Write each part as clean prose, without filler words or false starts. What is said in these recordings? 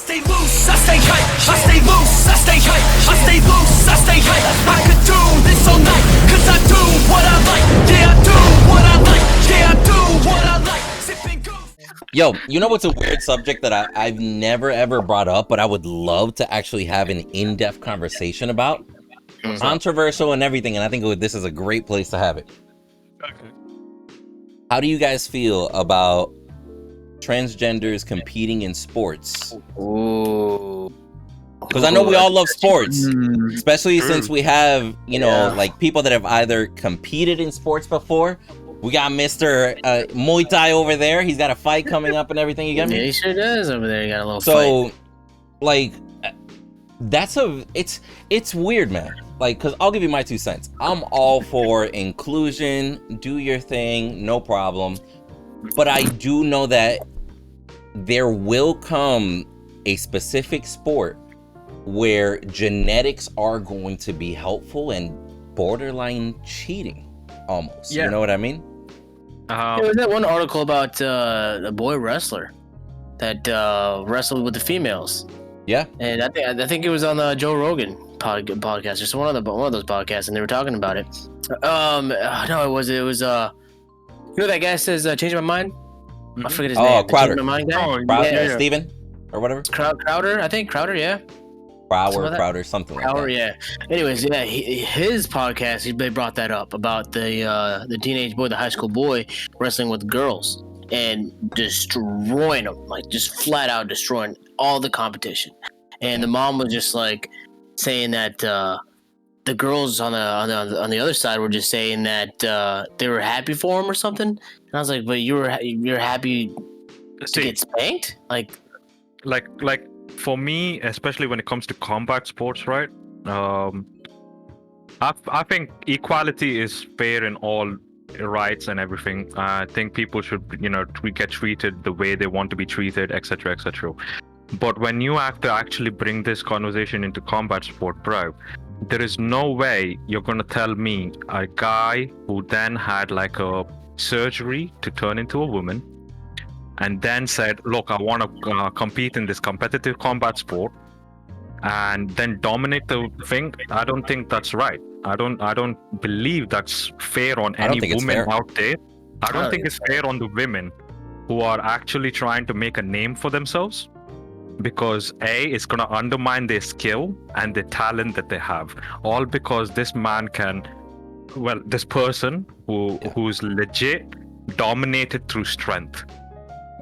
stay loose, I stay hype. I stay loose, I stay hype. I stay loose, I stay hype. I could do this all night, cause I do what I like. Yeah, I do what I like. Yeah, I do what I like. Sipping goose. Yo, you know what's a weird subject that I've never ever brought up, but I would love to actually have an in-depth conversation about? Controversial and everything, and I think this is a great place to have it. Okay. How do you guys feel about transgenders competing in sports? Ooh. Because I know we all love sports, especially since we have, you know, like people that have either competed in sports before. We got Mr. Muay Thai over there. He's got a fight coming up and everything. You get me? Yeah, he sure does over there. He got a little fight. So, like, it's weird, man. Like, because I'll give you my 2 cents. I'm all for inclusion. Do your thing. No problem. But I do know that there will come a specific sport where genetics are going to be helpful and borderline cheating almost. Yeah. You know what I mean? There was that one article about the boy wrestler that wrestled with the females. Yeah. And I think it was on the Joe Rogan podcast, just one of those podcasts, and they were talking about it. No, it was you know that guy says change my mind. I forget his name. Crowder. Change my mind guy. Crowder, Steven or whatever. Crowder, I think Crowder, yeah. Crowder, something like Crowder, that. yeah. Anyways, yeah, his podcast, they brought that up about the teenage boy, the high school boy, wrestling with girls and destroying them, like just flat out destroying all the competition. And the mom was just like saying that the girls on the other side were just saying that they were happy for him or something. And I was like, but you're happy to get spanked, like for me, especially when it comes to combat sports, right? I think equality is fair in all rights and everything. I think people should, get treated the way they want to be treated, etc., etc. But when you have to actually bring this conversation into combat sport, bro, there is no way you're gonna tell me a guy who then had like a surgery to turn into a woman and then said, look, I want to compete in this competitive combat sport and then dominate the thing. I don't think that's right. I don't believe that's fair on any woman out there. I don't think it's fair on the women who are actually trying to make a name for themselves, because it's going to undermine their skill and the talent that they have, all because this person who's legit dominated through strength.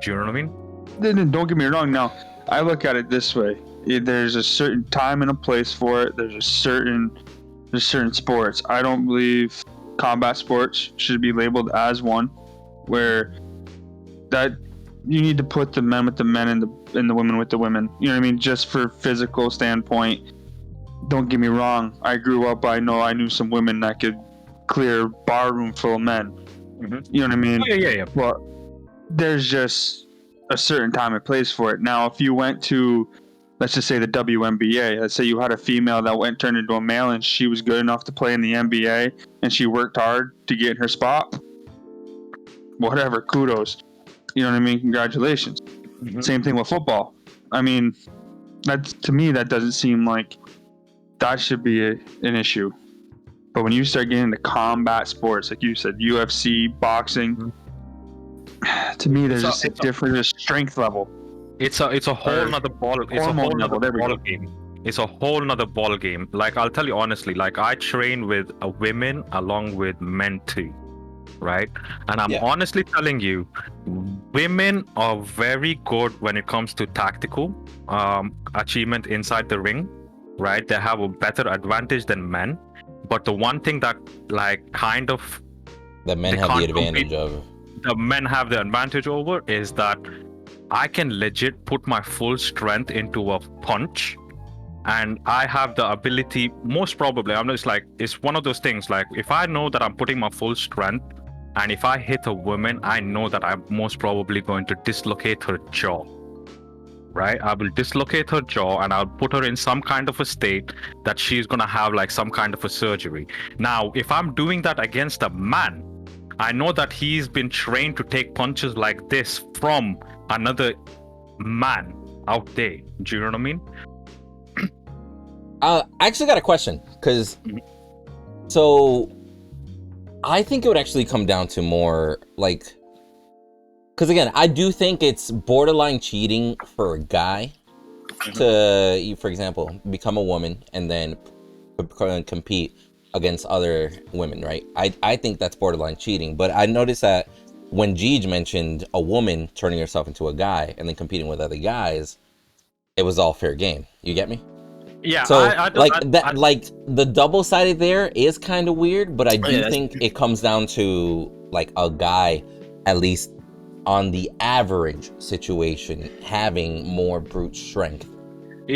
Do you know what I mean? Don't get me wrong. Now, I look at it this way: there's a certain time and a place for it. There's certain sports. I don't believe combat sports should be labeled as one, where that you need to put the men with the men and the women with the women. You know what I mean? Just for physical standpoint. Don't get me wrong. I grew up. I knew some women that could clear a bar room full of men. Mm-hmm. You know what I mean? Yeah. Well, there's just a certain time and place for it. Now, if you went to, let's just say the WNBA, let's say you had a female that turned into a male and she was good enough to play in the NBA and she worked hard to get in her spot, whatever, kudos. You know what I mean? Congratulations. Mm-hmm. Same thing with football. I mean, to me, that doesn't seem like that should be an issue. But when you start getting into combat sports, like you said, UFC, boxing, to me, there's just a different strength level. It's a whole nother ball. It's a whole nother ball game. It's a whole nother ball game. Like, I'll tell you honestly, like, I train with women along with men too, right? And I'm honestly telling you, women are very good when it comes to tactical achievement inside the ring, right? They have a better advantage than men. But the one thing that, like, kind of that men have the advantage of. The men have the advantage over is that I can legit put my full strength into a punch, and I have the ability, most probably, it's one of those things, like, if I know that I'm putting my full strength, and if I hit a woman, I know that I'm most probably going to dislocate her jaw, right? I will dislocate her jaw and I'll put her in some kind of a state that she's going to have like some kind of a surgery. Now, if I'm doing that against a man, I know that he's been trained to take punches like this from another man, out there. Do you know what I mean? I actually got a question, because so I think it would actually come down to more like, because again, I do think it's borderline cheating for a guy to, for example, become a woman and then compete against other women, right? I think that's borderline cheating, but I noticed that when Jeej mentioned a woman turning herself into a guy and then competing with other guys, it was all fair game. You get me? Yeah. So like the double-sided there is kind of weird, but I do think it comes down to like a guy, at least on the average situation, having more brute strength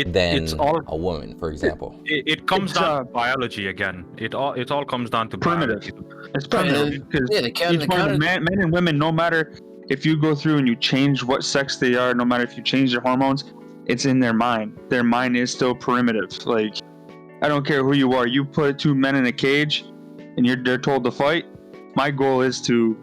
than a woman, for example. It comes down to biology again. It all comes down to primitive. biology. It's primitive because men and women, no matter if you go through and you change what sex they are, no matter if you change their hormones, it's in their mind. Their mind is still primitive. Like, I don't care who you are. You put two men in a cage and they're told to fight. My goal is to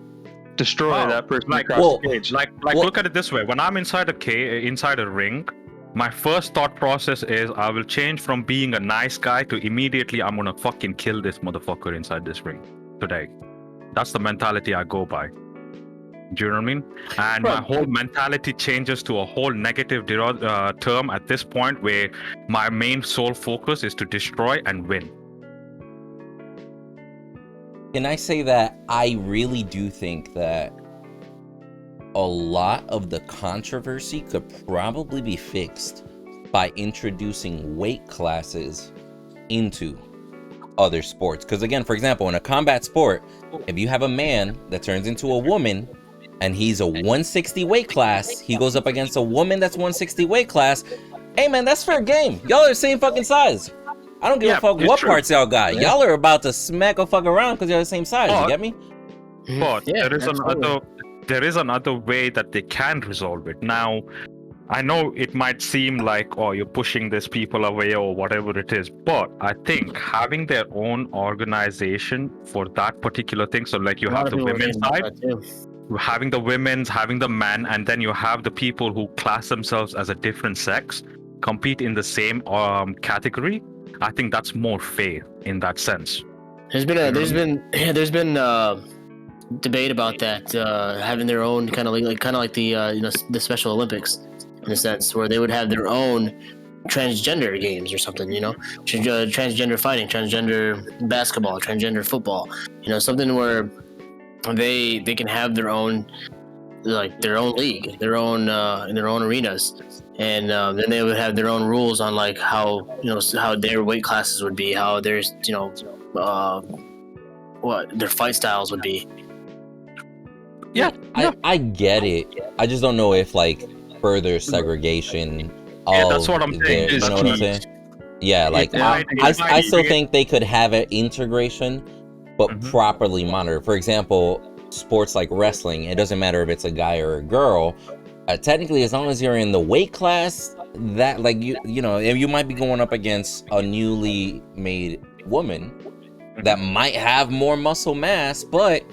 destroy that person across the cage. Look at it this way. When I'm inside a ring, my first thought process is I will change from being a nice guy to immediately I'm gonna fucking kill this motherfucker inside this ring today. That's the mentality I go by. Do you know what I mean? And my whole mentality changes to a whole negative term at this point, where my main sole focus is to destroy and win. Can I say that I really do think that a lot of the controversy could probably be fixed by introducing weight classes into other sports? Because again, for example, in a combat sport, if you have a man that turns into a woman and he's a 160 weight class, he goes up against a woman that's 160 weight class, hey man, that's fair game. Y'all are the same fucking size. I don't give a fuck what parts y'all got. Y'all are about to smack a fuck around because you're the same size. You get me? But there is another way that they can resolve it. Now, I know it might seem like, oh, you're pushing these people away or whatever it is, but I think having their own organization for that particular thing, so like you have the women's side, having the women's, having the men, and then you have the people who class themselves as a different sex compete in the same category. I think that's more fair in that sense. There's been debate about that, having their own kind of like the Special Olympics, in a sense, where they would have their own transgender games or something, transgender fighting, transgender basketball, transgender football, something where they can have their own league, their own in their own arenas, and then they would have their own rules on like how their weight classes would be, how there's what their fight styles would be. Yeah, I get it. I just don't know if like further segregation. That's what I'm saying. You know what I'm saying? Yeah, like I still think they could have an integration, but properly monitor. For example, sports like wrestling, it doesn't matter if it's a guy or a girl. Technically, as long as you're in the weight class, that like you might be going up against a newly made woman that might have more muscle mass, but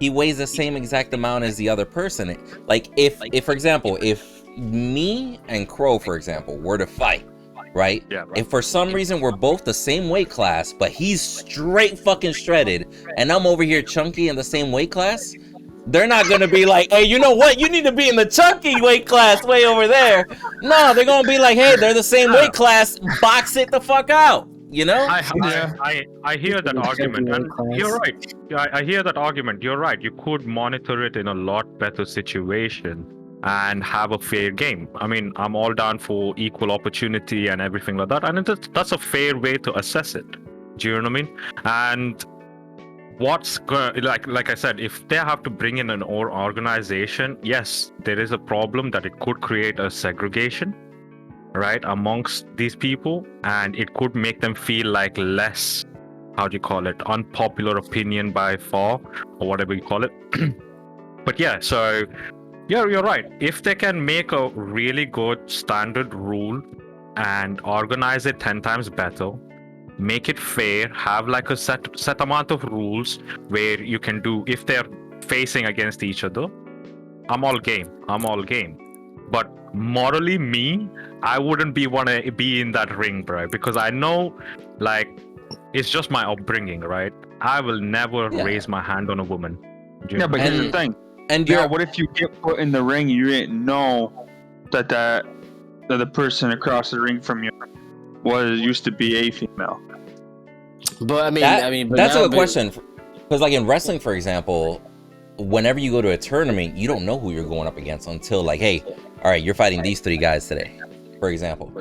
he weighs the same exact amount as the other person. Like if for example, if me and Crow, for example, were to fight, right? Yeah, right. If for some reason we're both the same weight class, but he's straight fucking shredded, and I'm over here chunky in the same weight class, they're not gonna be like, hey, you know what? You need to be in the chunky weight class way over there. No, they're gonna be like, hey, they're the same weight class. Box it the fuck out. I hear that argument, and you're right. I hear that argument. You're right. You could monitor it in a lot better situation and have a fair game. I mean, I'm all down for equal opportunity and everything like that, and that's a fair way to assess it. Do you know what I mean? And like I said, if they have to bring in an organization, yes, there is a problem that it could create a segregation, right, amongst these people, and it could make them feel like less, unpopular opinion by far, or whatever you call it. But yeah, so yeah, you're right. If they can make a really good standard rule and organize it 10 times better, make it fair, have like a set amount of rules where you can do, if they're facing against each other, I'm all game. But morally, I wouldn't want to be in that ring, bro, because I know, like, it's just my upbringing, right? I will never raise my hand on a woman. Yeah, but here's the thing. And Yeah, what if you get put in the ring and you didn't know that the person across the ring from you used to be a female? But but that's now, a good question. Because like in wrestling, for example, whenever you go to a tournament, you don't know who you're going up against until like, hey, all right, you're fighting these 3 guys today, for example.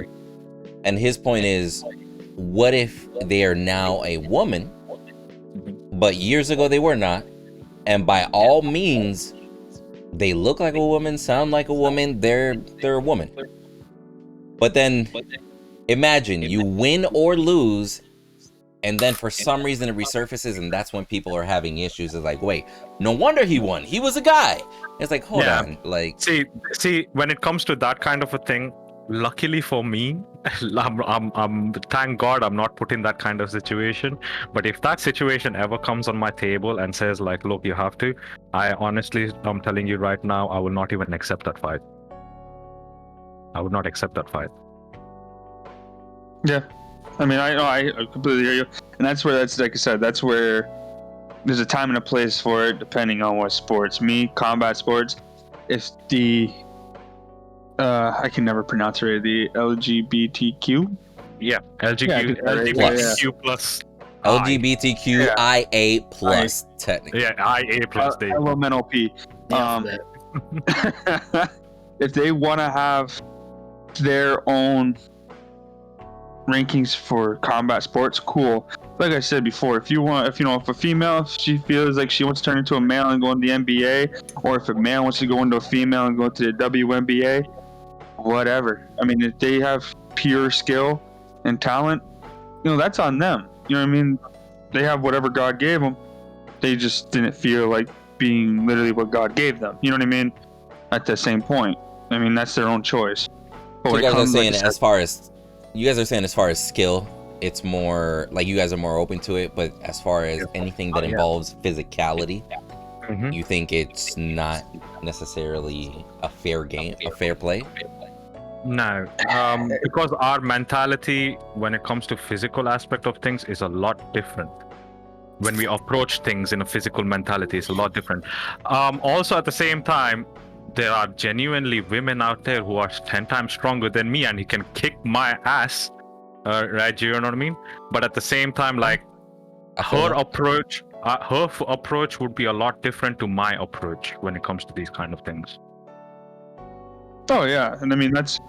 And his point is, what if they are now a woman, but years ago they were not, and by all means, they look like a woman, sound like a woman, they're a woman. But then imagine you win or lose, and then for some reason it resurfaces, and that's when people are having issues. It's like, wait, no wonder he won. He was a guy. It's like, hold on. Like, see, when it comes to that kind of a thing, luckily for me, I'm thank God I'm not put in that kind of situation. But if that situation ever comes on my table and says like, look, you have to, I'm telling you right now, I will not even accept that fight. I would not accept that fight. Yeah. I mean, I completely hear you. And that's like I said, that's where there's a time and a place for it, depending on what sports. Combat sports, if the I can never pronounce it right, the LGBTQ? Yeah, LGBTQ plus. LGBTQIA plus, technically. Yeah, IA plus. Elemental P. If they want to have their own rankings for combat sports, cool. Like I said before, if a female, if she feels like she wants to turn into a male and go into the NBA, or if a male wants to go into a female and go to the WNBA, whatever. I mean, if they have pure skill and talent, that's on them. You know what I mean? They have whatever God gave them. They just didn't feel like being literally what God gave them. You know what I mean? At the same point, I mean, that's their own choice. So you guys are saying as far as skill, it's more like you guys are more open to it, but as far as anything that involves physicality, you think it's not necessarily a fair game, a fair play? No, because our mentality when it comes to physical aspect of things is a lot different. When we approach things in a physical mentality, it's a lot different. Also, at the same time, there are genuinely women out there who are 10 times stronger than me and he can kick my ass, right? You know what I mean? But at the same time, like, her approach would be a lot different to my approach when it comes to these kind of things. Oh yeah, and I mean that's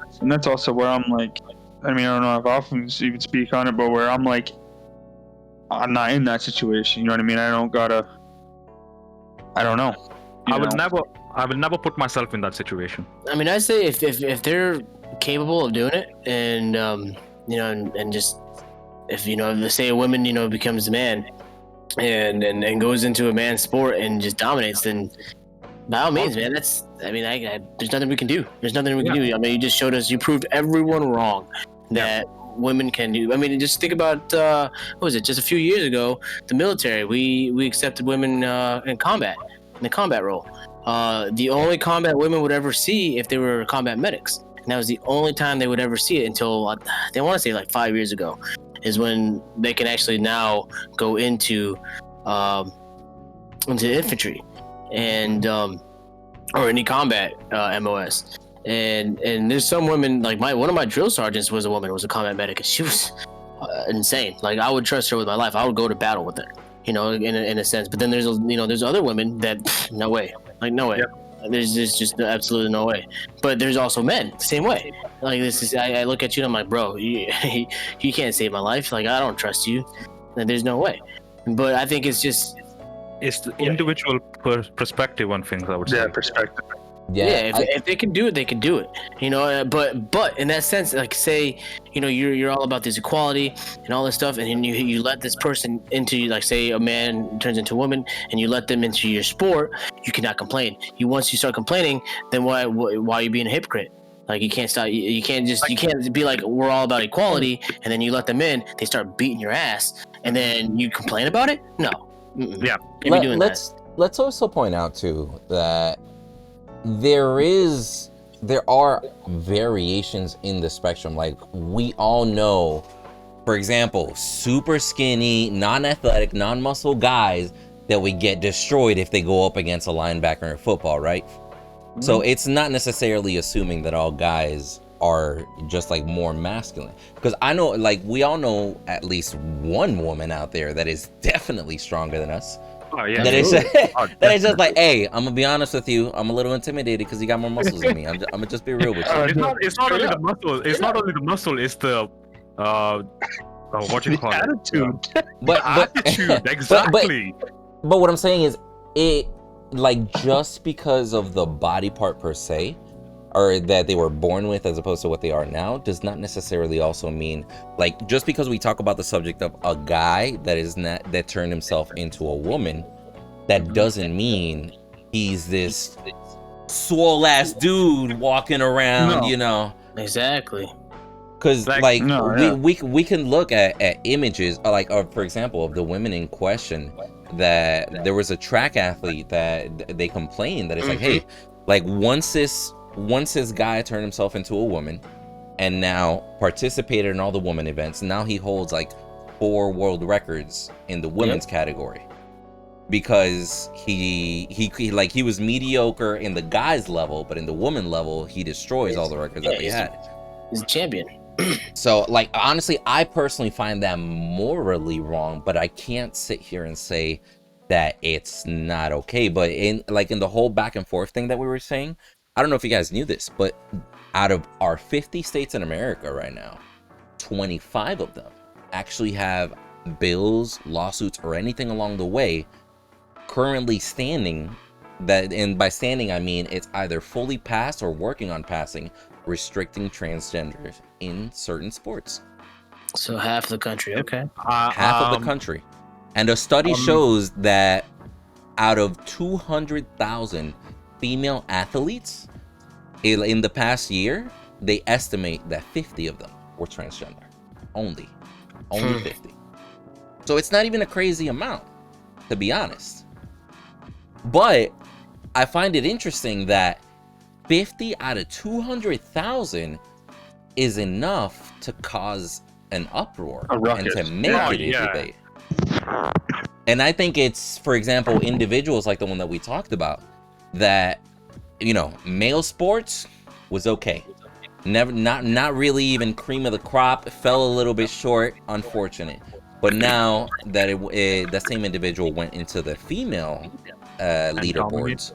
also where I'm like, I mean, I don't know if I often even speak on it, but where I'm like, I'm not in that situation. You know what I mean? I don't know. I will never put myself in that situation. I mean, I say if they're capable of doing it, and and just if say a woman becomes a man, and goes into a man's sport and just dominates, then by all means, man. There's nothing we can do. There's nothing we can do. I mean, you just showed us. You proved everyone wrong that women can do. I mean, just think about what was it? Just a few years ago, the military. We accepted women in the combat role. The only combat women would ever see if they were combat medics, and that was the only time they would ever see it until they want to say like 5 years ago, is when they can actually now go into infantry and or any combat MOS. And there's some women, like one of my drill sergeants was a woman, was a combat medic, and she was insane. Like, I would trust her with my life. I would go to battle with her, in a sense. But then there's other women that no way, like no way. Yep. There's just absolutely no way. But there's also men same way. Like, this is I look at you and I'm like, bro, you can't save my life. Like, I don't trust you. And there's no way. But I think it's the individual perspective on things, I would say. Yeah, perspective. Yeah, if they can do it, they can do it. But in that sense, like, say, you're all about this equality and all this stuff, and then you let this person into, like, say a man turns into a woman, and you let them into your sport, you cannot complain. Once you start complaining, then why are you being a hypocrite? Like, you can't stop. You can't be like, we're all about equality, and then you let them in, they start beating your ass, and then you complain about it? No. Mm-mm. Yeah. Let's also point out too that there is there are variations in the spectrum. Like, we all know, for example, super skinny, non-athletic, non-muscle guys that would get destroyed if they go up against a linebacker in football, right? So it's not necessarily assuming that all guys are just like more masculine, because I know, like, we all know at least one woman out there that is definitely stronger than us. Oh yeah. That is Oh, that is just like, hey, I'm gonna be honest with you, I'm a little intimidated because you got more muscles than me. I'm gonna just be real with you. It's not only the muscle. It's not only the muscle. It's the what you call attitude. But attitude. Exactly. But what I'm saying is, it, like, just because of the body part per se, or that they were born with as opposed to what they are now, does not necessarily also mean, like, just because we talk about the subject of a guy that turned himself into a woman, that doesn't mean he's this swole ass dude walking around, No. you know. Exactly. Because Like, we can look at images, like, for example, of the women in question, that there was a track athlete that they complained that it's like, hey, like, once this guy turned himself into a woman and now participated in all the woman events, now he holds like 4 world records in the women's category, because he was mediocre in the guys level, but in the woman level he destroys all the records that they had. He's a champion. So, like, honestly, I personally find that morally wrong, but I can't sit here and say that it's not okay. But in the whole back and forth thing that we were saying, I don't know if you guys knew this, but out of our 50 states in America right now, 25 of them actually have bills, lawsuits, or anything along the way currently standing, and by standing I mean it's either fully passed or working on passing, restricting transgenders in certain sports. So half the country, okay. Half of the country. And a study shows that out of 200,000 female athletes in the past year, they estimate that 50 of them were transgender. Only 50. So it's not even a crazy amount, to be honest. But I find it interesting that 50 out of 200,000 is enough to cause an uproar and to make it a debate. And I think it's, for example, individuals like the one that we talked about, that, you know, male sports was okay. Never, not really even cream of the crop. It fell a little bit short, unfortunate. But now that that same individual went into the female leaderboards,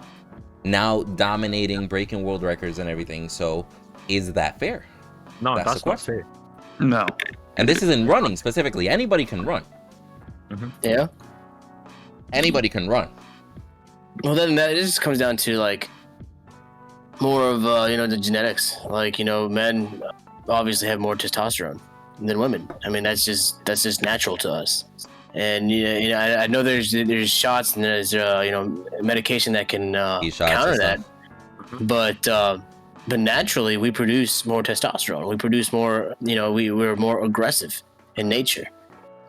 now dominating, breaking world records and everything. So is that fair? No, that's the question. not fair. No. And this is in running specifically. Anybody can run. Yeah. Anybody can run. Well, then that just comes down to like more of the genetics. Like, men obviously have more testosterone than women. I mean, that's just natural to us. And I know there's shots and there's medication that can counter that. But naturally we produce more testosterone. We produce more. We're more aggressive in nature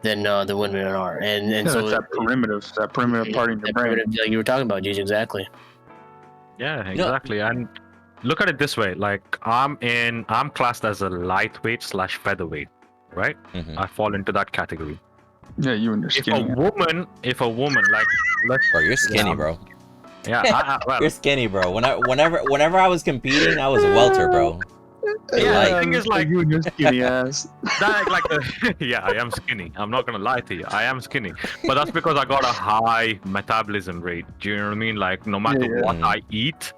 than the women are. And so that primitive part in your brain. Like you were talking about, Gigi, exactly. Yeah, exactly. And look at it this way: like I'm classed as a lightweight / featherweight, right? I fall into that category. Yeah, you and your skinny. If a woman, like, bro, you're skinny, bro. Yeah, well, you're skinny, bro. Whenever I was competing, I was a welter, bro. Yeah, the thing is, like, you and your skinny ass. Yeah, I am skinny. I'm not gonna lie to you. I am skinny, but that's because I got a high metabolism rate. Do you know what I mean? Like, no matter what I eat,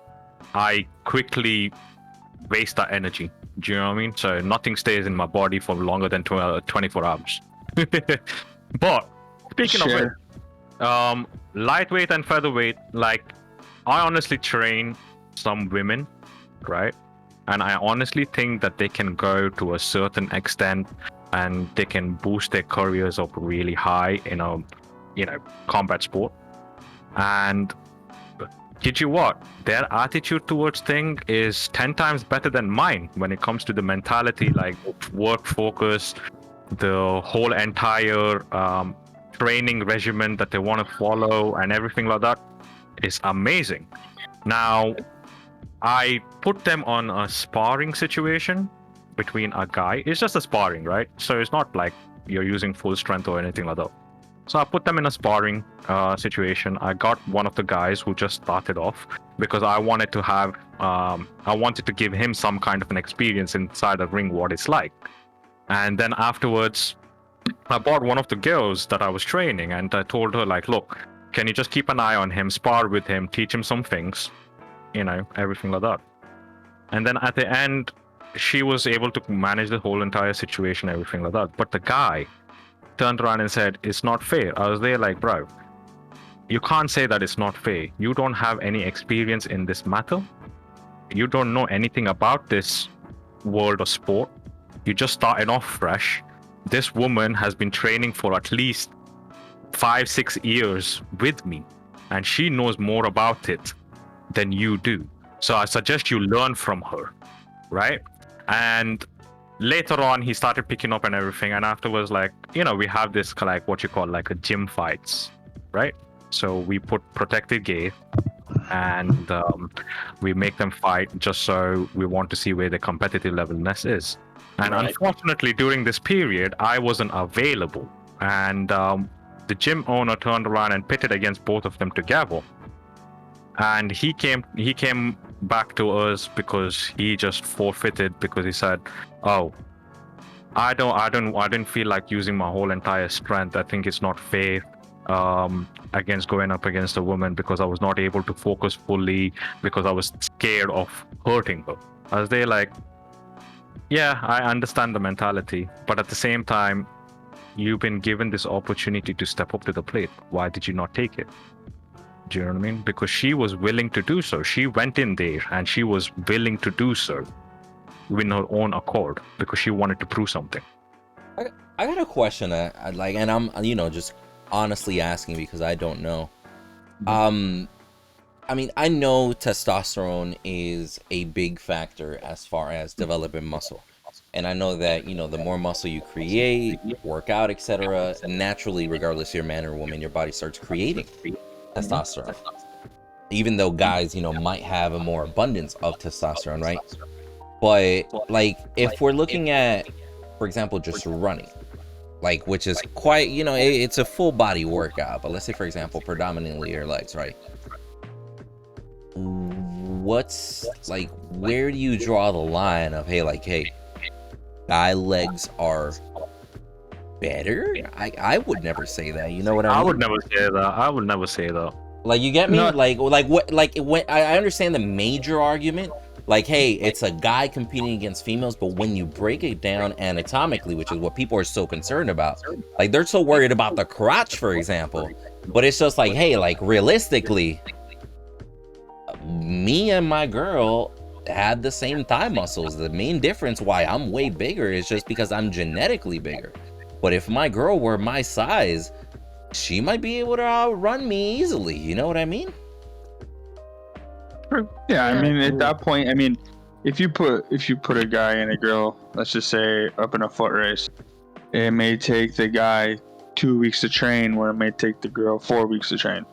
I quickly waste that energy. Do you know what I mean? So nothing stays in my body for longer than 24 hours. But speaking of it, lightweight and featherweight, like, I honestly train some women, right? And I honestly think that they can go to a certain extent and they can boost their careers up really high in a, combat sport. And kid you what, their attitude towards things is 10 times better than mine when it comes to the mentality, like work focus, the whole entire training regimen that they want to follow and everything like that is amazing. Now, I put them on a sparring situation between a guy. It's just a sparring, right? So it's not like you're using full strength or anything like that. So I put them in a sparring situation. I got one of the guys who just started off because I wanted to give him some kind of an experience inside a ring, what it's like. And then afterwards, I bought one of the girls that I was training, and I told her, like, look, can you just keep an eye on him, spar with him, teach him some things, everything like that. And then at the end, she was able to manage the whole entire situation, everything like that. But the guy turned around and said, it's not fair. I was there like, bro, you can't say that it's not fair. You don't have any experience in this matter. You don't know anything about this world of sport. You just started off fresh. This woman has been training for at least 5-6 years with me, and she knows more about it than you do. So I suggest you learn from her, right? And later on, he started picking up and everything. And afterwards, like, we have this, like, what you call like a gym fights, right? So we put protected gear and we make them fight just so we want to see where the competitive levelness is. And unfortunately, during this period, I wasn't available. And the gym owner turned around and pitted against both of them together. And he came back to us because he just forfeited, because he said, "Oh, I didn't feel like using my whole entire strength. I think it's not fair against going up against a woman because I was not able to focus fully because I was scared of hurting her." I was there like, yeah, I understand the mentality, but at the same time, you've been given this opportunity to step up to the plate. Why did you not take it? Do you know what I mean? Because she was willing to do so. She went in there and she was willing to do so with her own accord because she wanted to prove something. I got a question I'd like, and I'm just honestly asking because I don't know. I mean, I know testosterone is a big factor as far as developing muscle. And I know that, the more muscle you create, work out, etc., naturally, regardless if you're a man or a woman, your body starts creating testosterone. Even though guys, might have a more abundance of testosterone, right? But, like, if we're looking at, for example, just running, like, which is quite, it's a full body workout. But let's say, for example, predominantly your legs, right? What's, like, where do you draw the line of, hey, guy legs are better? I would never say that. You know what I mean? I would never say that. Like, you get me? Like what? Like, when I understand the major argument. Like, hey, it's a guy competing against females, but when you break it down anatomically, which is what people are so concerned about, like, they're so worried about the crotch, for example. But it's just like, hey, like, realistically, me and my girl had the same thigh muscles. The main difference why I'm way bigger is just because I'm genetically bigger. But if my girl were my size, she might be able to outrun me easily. You know what I mean? Yeah, I mean, at that point, I mean, if you put a guy and a girl, let's just say, up in a foot race, it may take the guy 2 weeks to train, where it may take the girl 4 weeks to train.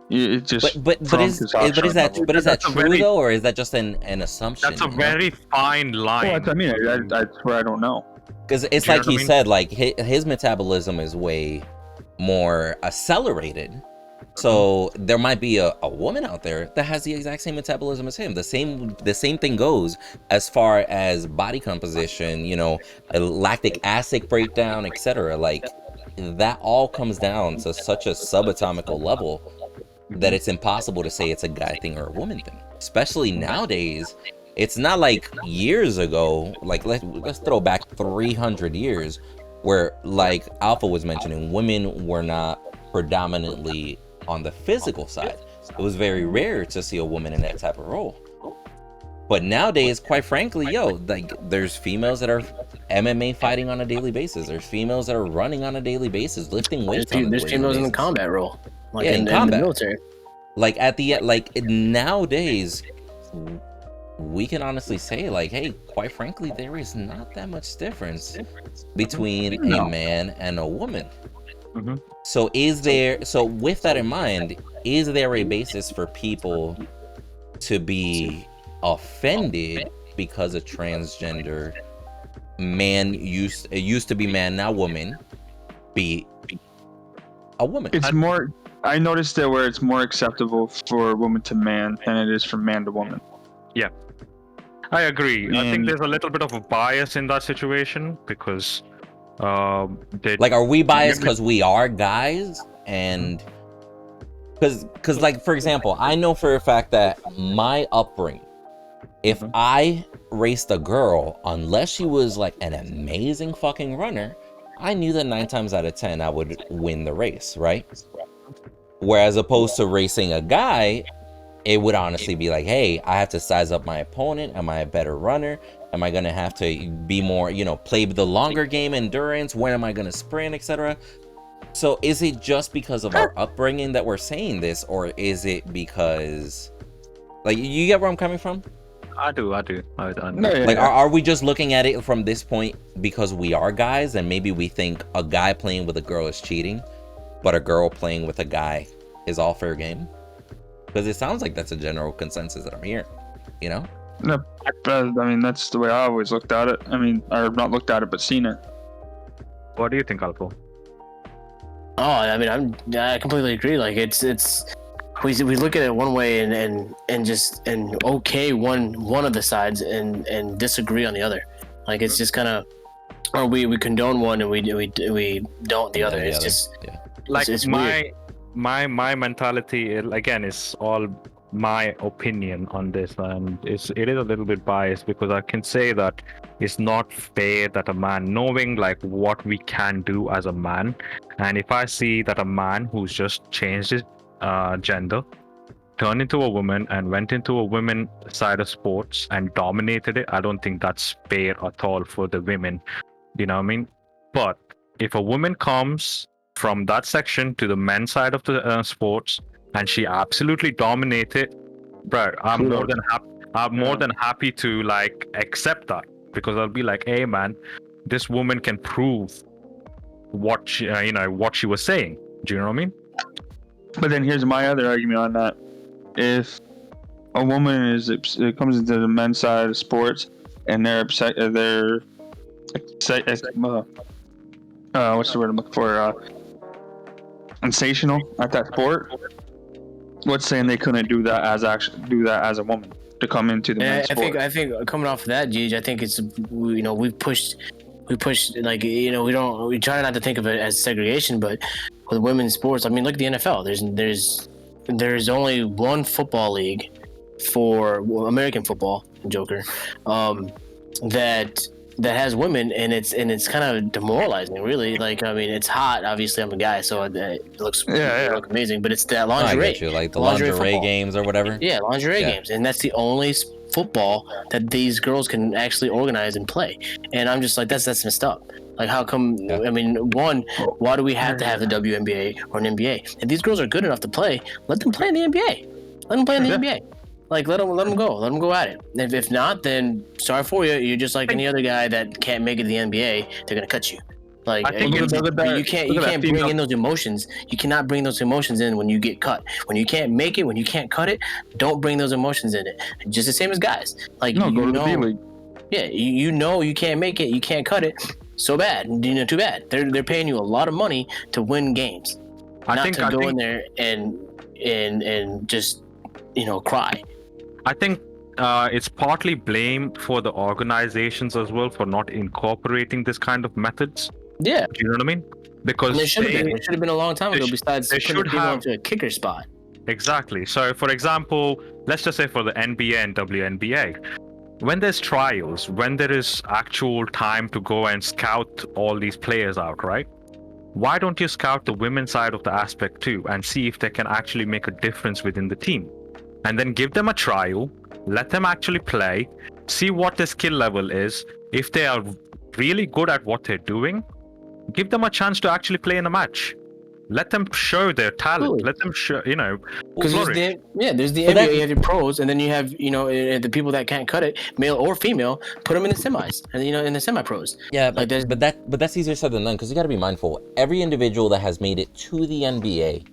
It just but is that true though, or is that just an assumption? That's a very fine line. Well, I mean, that's where I don't know. Because it's like he said, like, his metabolism is way more accelerated. So there might be a woman out there that has the exact same metabolism as him. The same thing goes as far as body composition, lactic acid breakdown, etc. Like, that all comes down to such a subatomical level that it's impossible to say it's a guy thing or a woman thing. Especially nowadays, it's not like years ago. Like, let's throw back 300 years, where, like Alpha was mentioning, women were not predominantly on the physical side. It was very rare to see a woman in that type of role. But nowadays, quite frankly, like, there's females that are MMA fighting on a daily basis. There's females that are running on a daily basis, lifting weights. There's females in the combat role, like in combat. In the military. Like, at the end, like, nowadays, we can honestly say, like, hey, quite frankly, there is not that much difference between a man and a woman. Mm-hmm. So with that in mind, is there a basis for people to be offended because a transgender man used to be man, now woman, be a woman. It's more. I noticed that where it's more acceptable for woman to man than it is from man to woman. Yeah, I agree. I think And- there's a little bit of a bias in that situation because Like, are we biased because we are guys? And because like, for example, I know for a fact that my upbringing, if I raced a girl, unless she was like an amazing fucking runner, I knew that 9 times out of 10 I would win the race, right? Whereas opposed to racing a guy, it would honestly be like, hey, I have to size up my opponent. Am I a better runner? Am I gonna have to be more, play the longer game, endurance? When am I gonna sprint, etc.? So is it just because of our upbringing that we're saying this, or is it because, like, you get where I'm coming from? I do. No, yeah, Like, yeah. are we just looking at it from this point because we are guys, and maybe we think a guy playing with a girl is cheating, but a girl playing with a guy is all fair game? Because it sounds like that's a general consensus that I'm hearing, No, I mean, that's the way I always looked at it. I mean, or not looked at it, but seen it. What do you think, Alpo? Oh, I mean, I completely agree. Like it's we look at it one way and okay one of the sides and disagree on the other. Like it's just kind of, or we condone one and we don't the other. It's just Like it's my weird. my mentality again is all my opinion on this, and it is a little bit biased because I can say that it's not fair that a man, knowing like what we can do as a man, and if I see that a man who's just changed his gender, turned into a woman and went into a women side of sports and dominated it, I don't think that's fair at all for the women. You know what I mean? But if a woman comes from that section to the men's side of the sports and she absolutely dominated, bro, I'm more than happy. I'm more than happy to like accept that, because I'll be like, hey man, this woman can prove what she, what she was saying. Do you know what I mean? But then here's my other argument on that. If a woman it comes into the men's side of sports and they're upset, what's the word I'm looking for? Sensational at that sport. What's saying they couldn't do that as a woman to come into the men's sport? I think coming off of that, Gigi, I think it's we pushed like we try not to think of it as segregation, but with women's sports, I mean, look at the NFL. There's only one football league for American football, Joker, that has women, and it's kind of demoralizing, really. Like, I mean, it's hot. Obviously, I'm a guy, so it looks look amazing. But it's that lingerie. I get you, like the lingerie games or whatever. Yeah, lingerie games, and that's the only football that these girls can actually organize and play. And I'm just like, that's messed up. Like, how come? Yeah. I mean, why do we have to have the WNBA or an NBA? If these girls are good enough to play, let them play in the NBA. Let them play in the NBA. Like, let them go. Let them go at it. If not, then sorry for you. You're just like any other guy that can't make it to the NBA. They're gonna cut you. Like, I think you can't bring in those emotions. You cannot bring those emotions in when you get cut. When you can't make it, when you can't cut it, don't bring those emotions in it. Just the same as guys. Like, go to the B-League. Yeah, you can't make it, you can't cut it. So bad, too bad. They're paying you a lot of money to win games, not to go in there and just cry. I think it's partly blame for the organizations as well for not incorporating this kind of methods. Yeah. Do you know what I mean? Because It should have been a long time ago. Besides, they putting people into a kicker spot. Exactly. So, for example, let's just say for the NBA and WNBA, when there's trials, when there is actual time to go and scout all these players out, right? Why don't you scout the women's side of the aspect too and see if they can actually make a difference within the team? And then give them a trial, let them actually play, see what their skill level is. If they are really good at what they're doing, give them a chance to actually play in a match. Let them show their talent. Let them show, Because there's the NBA, you have your pros, and then you have, the people that can't cut it, male or female, put them in the semis, and in the semi-pros. Yeah, like but that's easier said than done, because you got to be mindful. Every individual that has made it to the NBA,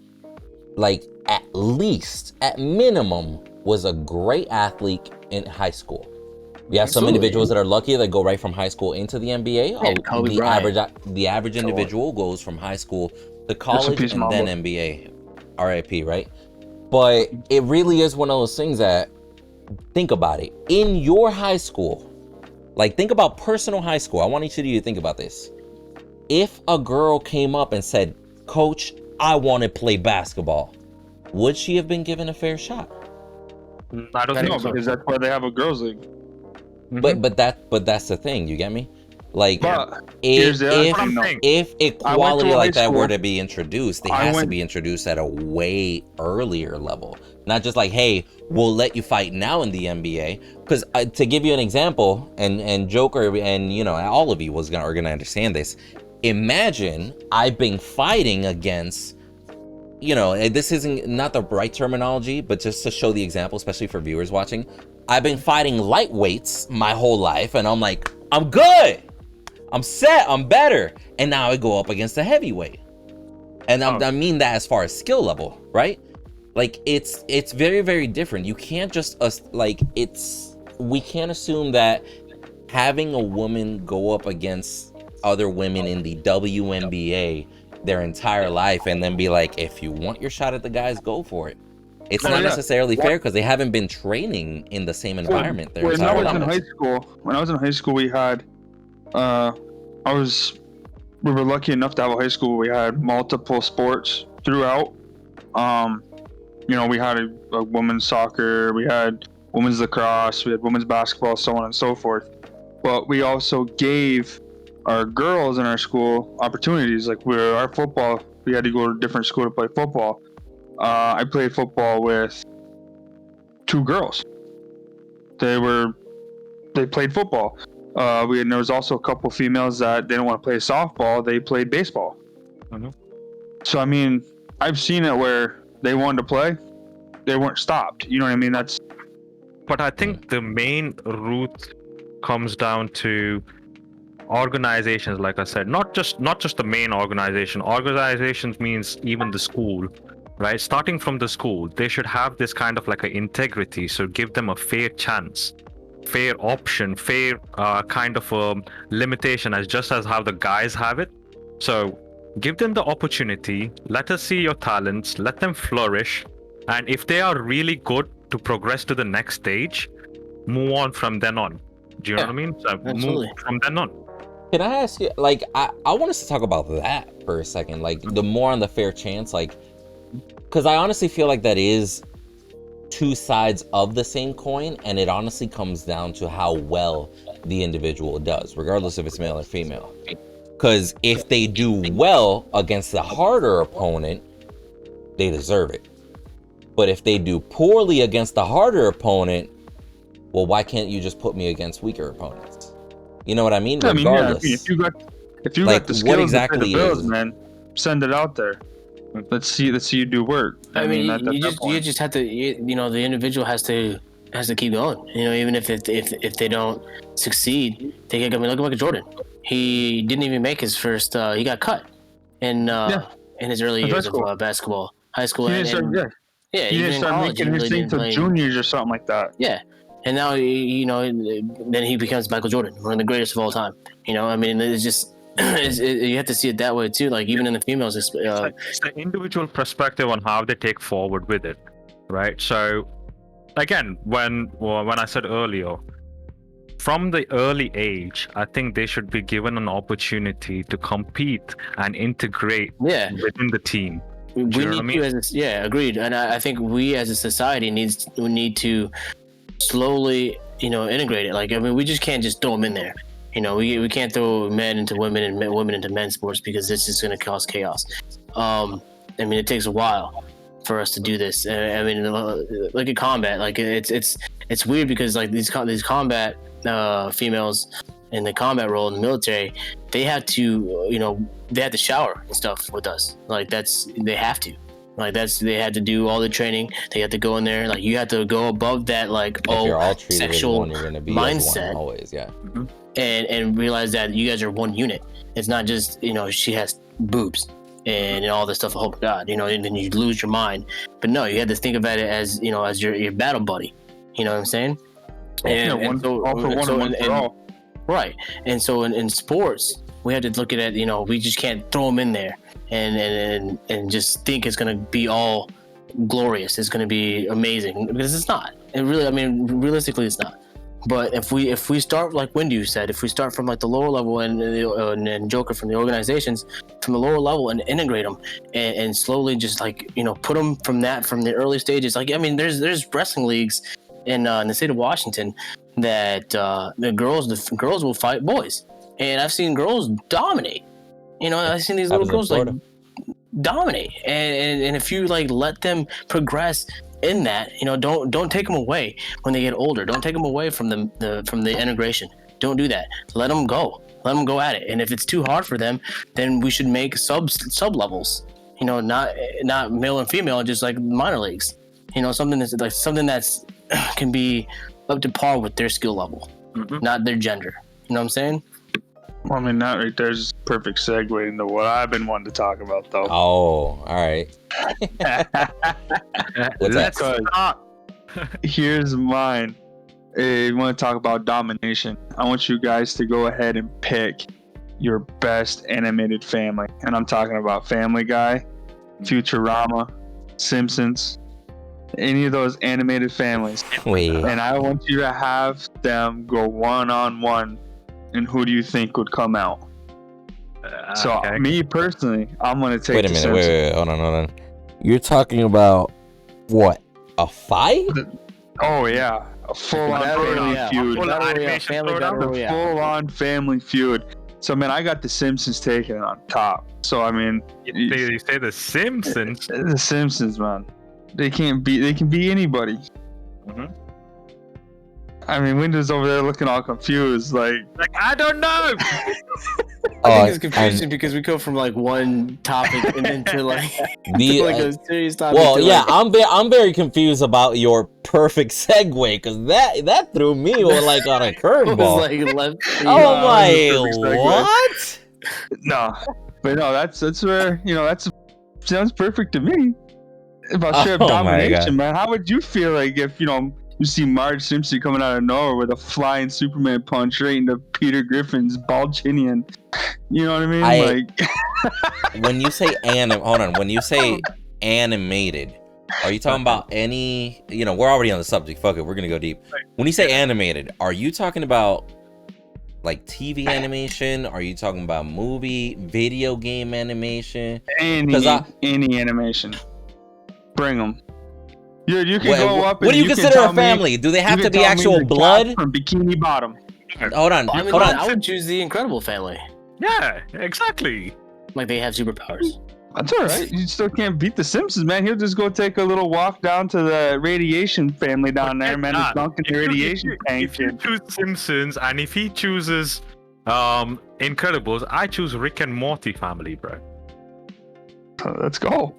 like at minimum, was a great athlete in high school. We have some Absolutely. individuals that are lucky that go right from high school into the NBA. Yeah, Kobe Bryant. The average individual goes from high school to college peace, and then Mamba. NBA. RIP, right? But it really is one of those things that, think about it. In your high school, like think about personal high school. I want each of you to think about this. If a girl came up and said, "Coach, I want to play basketball," would she have been given a fair shot? I don't No, think so. because that's why they have a girls league. Mhm. But that's the thing. You get me? Like, But here's the other thing, though. if I went equality to a like high that were school. to be introduced, they I has to went- be introduced at a way earlier level. Not just like, hey, we'll let you fight now in the NBA. Because to give you an example, and Joker and all of you are gonna understand this. Imagine I've been fighting against, this isn't not the right terminology, but just to show the example, especially for viewers watching. I've been fighting lightweights my whole life, and I'm like, I'm good. I'm set. I'm better. And now I go up against a heavyweight. And I mean that as far as skill level, right? Like it's very, very different. You can't just we can't assume that having a woman go up against other women in the WNBA their entire life and then be like, if you want your shot at the guys, go for it. It's not necessarily fair because they haven't been training in the same environment their When I entire was in lives. high school, we had, we were lucky enough to have a high school. We had multiple sports throughout. We had a women's soccer, we had women's lacrosse, we had women's basketball, so on and so forth. But we also gave our girls in our school opportunities. Like our football, we had to go to a different school to play football. I played football with 2 girls. They played football. And there was also a couple females that didn't want to play softball. They played baseball. Mhm. So I mean, I've seen it where they wanted to play, they weren't stopped. You know what I mean? But I think the main root comes down to organizations, like I said, not just the main organization. Organizations means even the school, right? Starting from the school, they should have this kind of like an integrity. So give them a fair chance, fair option, fair kind of a limitation as just as how the guys have it. So give them the opportunity, let us see your talents, let them flourish, and if they are really good to progress to the next stage, move on from then on. Do you know what I mean? So absolutely. move from then on. Can I ask you, like, I want us to talk about that for a second, like, the more on the fair chance, like, because I honestly feel like that is two sides of the same coin, and it honestly comes down to how well the individual does, regardless if it's male or female. Because if they do well against the harder opponent, they deserve it. But if they do poorly against the harder opponent, well, why can't you just put me against weaker opponents? You know what I mean? Regardless. if you got Like, the skills what to exactly pay the bills, is- man, send it out there. Let's see you do work. I mean, at you that point. just have to, the individual has to keep going. Even if they don't succeed, they get. I mean, look at Michael Jordan. He didn't even make his first. He got cut in his early In high years of school. basketball, high school, He didn't start, yeah, he even didn't in start college, he making his really thing didn't till play. juniors or something like that. Yeah, and now then he becomes Michael Jordan, one of the greatest of all time. I mean, it's just you have to see it that way too. Like even in the females, It's the individual perspective on how they take forward with it, right? So again, when I said earlier, from the early age, I think they should be given an opportunity to compete and integrate within the team. we you know need what I mean? to, agreed. And I think we as a society need to slowly, integrate it. Like, I mean, we just can't just throw them in there. We can't throw men into women and women into men's sports because this is going to cause chaos. I mean, it takes a while for us to do this. I mean, look at combat. Like, it's weird because like these combat females in the combat role in the military, they have to, they have to shower and stuff with us. Like they have to. Like they had to do all the training. They have to go in there. Like you have to go above that. Like If you're all treated as sexual one, you're gonna be as mindset. one always, yeah. And realize that you guys are one unit. It's not just she has boobs and all this stuff. Oh my God, and then you lose your mind. But no, you have to think about it as as your battle buddy. You know what I'm saying? And so, all for one and one for all. Right. And so in sports, we have to look at it. We just can't throw them in there and just think it's gonna be all glorious. It's gonna be amazing, because it's not. It really, realistically, it's not. But if we start, like Wendy said, if we start from like the lower level and Joker from the organizations from the lower level and integrate them and slowly just like put them from the early stages. Like there's wrestling leagues in the state of Washington that the girls will fight boys, and I've seen girls dominate. I've seen these little girls like dominate, and if you like let them progress in that, don't take them away when they get older. Don't take them away from the integration. Don't do that. Let them go at it. And if it's too hard for them, then we should make sub levels. Not male and female, just like minor leagues. Something that's can be up to par with their skill level, not their gender. You know what I'm saying? Well, that right there is a perfect segue into what I've been wanting to talk about, though. Oh, all right. Let's stop. Here's mine. You want to talk about domination? I want you guys to go ahead and pick your best animated family, and I'm talking about Family Guy, Futurama, Simpsons, any of those animated families. Wait. And I want you to have them go one-on-one, and who do you think would come out? So me personally, I'm gonna take. Wait a minute. Wait. Hold on. You're talking about what? A fight? Oh yeah, a full-on family feud. Full-on family feud. So I got the Simpsons taking it on top. So you say the Simpsons? The Simpsons, man. They can be anybody. Windows over there looking all confused, like I don't know. I think it's confusing because we go from like one topic and then to like a serious topic. Well, yeah, I'm very confused about your perfect segue, because that threw me on a curveball. What? No, but no, that's where that sounds perfect to me. About straight up domination, man. How would you feel like if you see Marge Simpson coming out of nowhere with a flying Superman punch right into Peter Griffin's bald chinian? You know what I mean? When you say when you say animated, are you talking about any? We're already on the subject. Fuck it, we're gonna go deep. When you say animated, are you talking about like TV animation? Are you talking about movie, video game animation? Any animation. Bring them. You can go up. What do you consider a family? Do they have to be actual blood? From Bikini Bottom. Hold on. I would choose the Incredible Family. Yeah, exactly. Like they have superpowers. That's all right. You still can't beat the Simpsons, man. He'll just go take a little walk down to the radiation family down there, man. It's dunking the radiation tank. If you choose Simpsons and if he chooses Incredibles, I choose Rick and Morty family, bro. Let's go.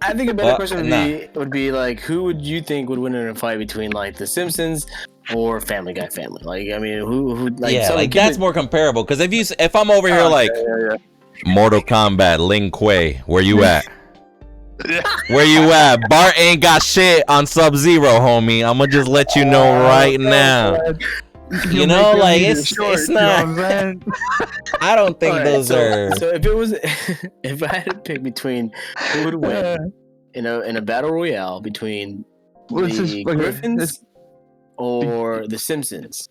I think a better question would be like, who would you think would win in a fight between like the Simpsons or Family Guy family? Like, who? Like, yeah, like that's more comparable. Because if I'm over here Mortal Kombat, Ling Kuei, where you at? Where you at? Bart ain't got shit on Sub-Zero, homie. I'm gonna just let you know right now. It's not. I don't think those are. So if I had to pick between who would win in a battle royale between the Griffins or the Simpsons.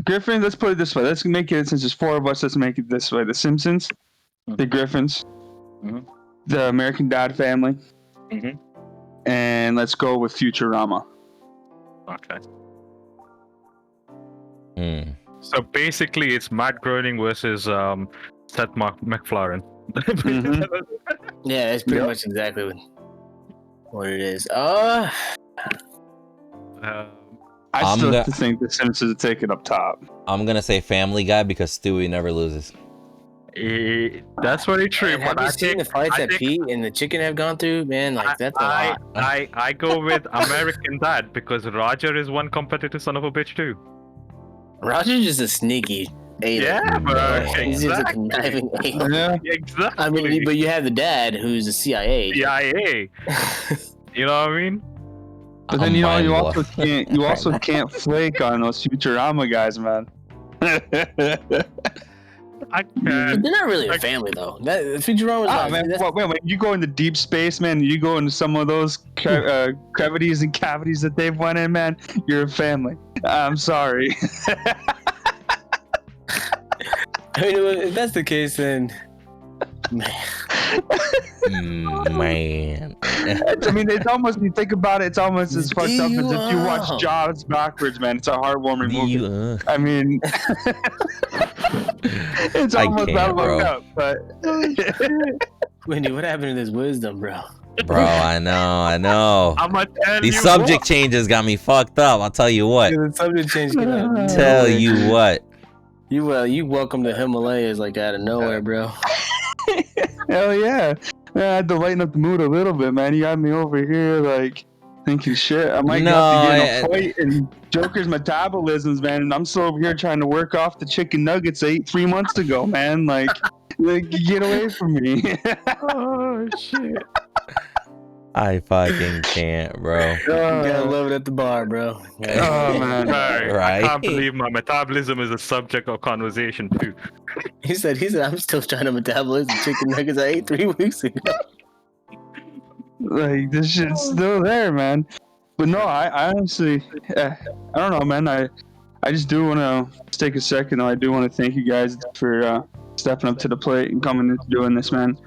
Griffins. Let's put it this way. Let's make it, since there's four of us. Let's make it this way: the Simpsons, the Griffins, the American Dad family, and let's go with Futurama. Okay. So basically, it's Matt Groening versus Seth MacFarlane. Yeah, it's pretty much exactly what it is. I still think the Simpsons are taking up top. I'm gonna say Family Guy because Stewie never loses. That's very true. Have you seen the fights that Pete and the chicken have gone through? Man, like that's a lot. I go with American Dad because Roger is one competitive son of a bitch too. Roger's just a sneaky Yeah, bro. He's just a Exactly. conniving anal. Yeah. Exactly. I mean, but you have the dad who's a CIA. CIA. You know what I mean? But then I'm you mind also blown. can't can't flake on those Futurama guys, man. I But can't. they're not really a family though. That Futurama's Ah, not. man, That's- when you go into deep space, man, you go into some of those crevities and cavities that they've went in, man, you're a family. I'm sorry. I mean, if that's the case, then man, Man. I mean, it's almost, you think about it, it's almost as fucked up as if you watch Damn. Jaws backwards, man. It's a heartwarming movie. You, I mean, it's I almost that can't, bro. fucked up, but Wendy, what happened to this wisdom, bro? bro, I know. I'm gonna tell These you subject what. changes got me fucked up. I'll tell you what. The subject change came out of Tell nowhere. you what. You welcome the Himalayas like out of nowhere, bro. hell yeah. Man, I had to lighten up the mood a little bit, man. You got me over here, like, thinking shit. I might have to get in a fight and Joker's metabolisms, man. And I'm still over here trying to work off the chicken nuggets I ate 3 months ago, man. Like get away from me. Oh shit. I fucking can't, bro. You gotta love it at the bar, bro. Oh, man. Right. Right. I can't believe my metabolism is a subject of conversation too. He said, I'm still trying to metabolize the chicken nuggets I ate 3 weeks ago. Like, this shit's still there, man. But no, I honestly, I don't know, man. I just do want to take a second, though. I do want to thank you guys for stepping up to the plate and coming and doing this, man.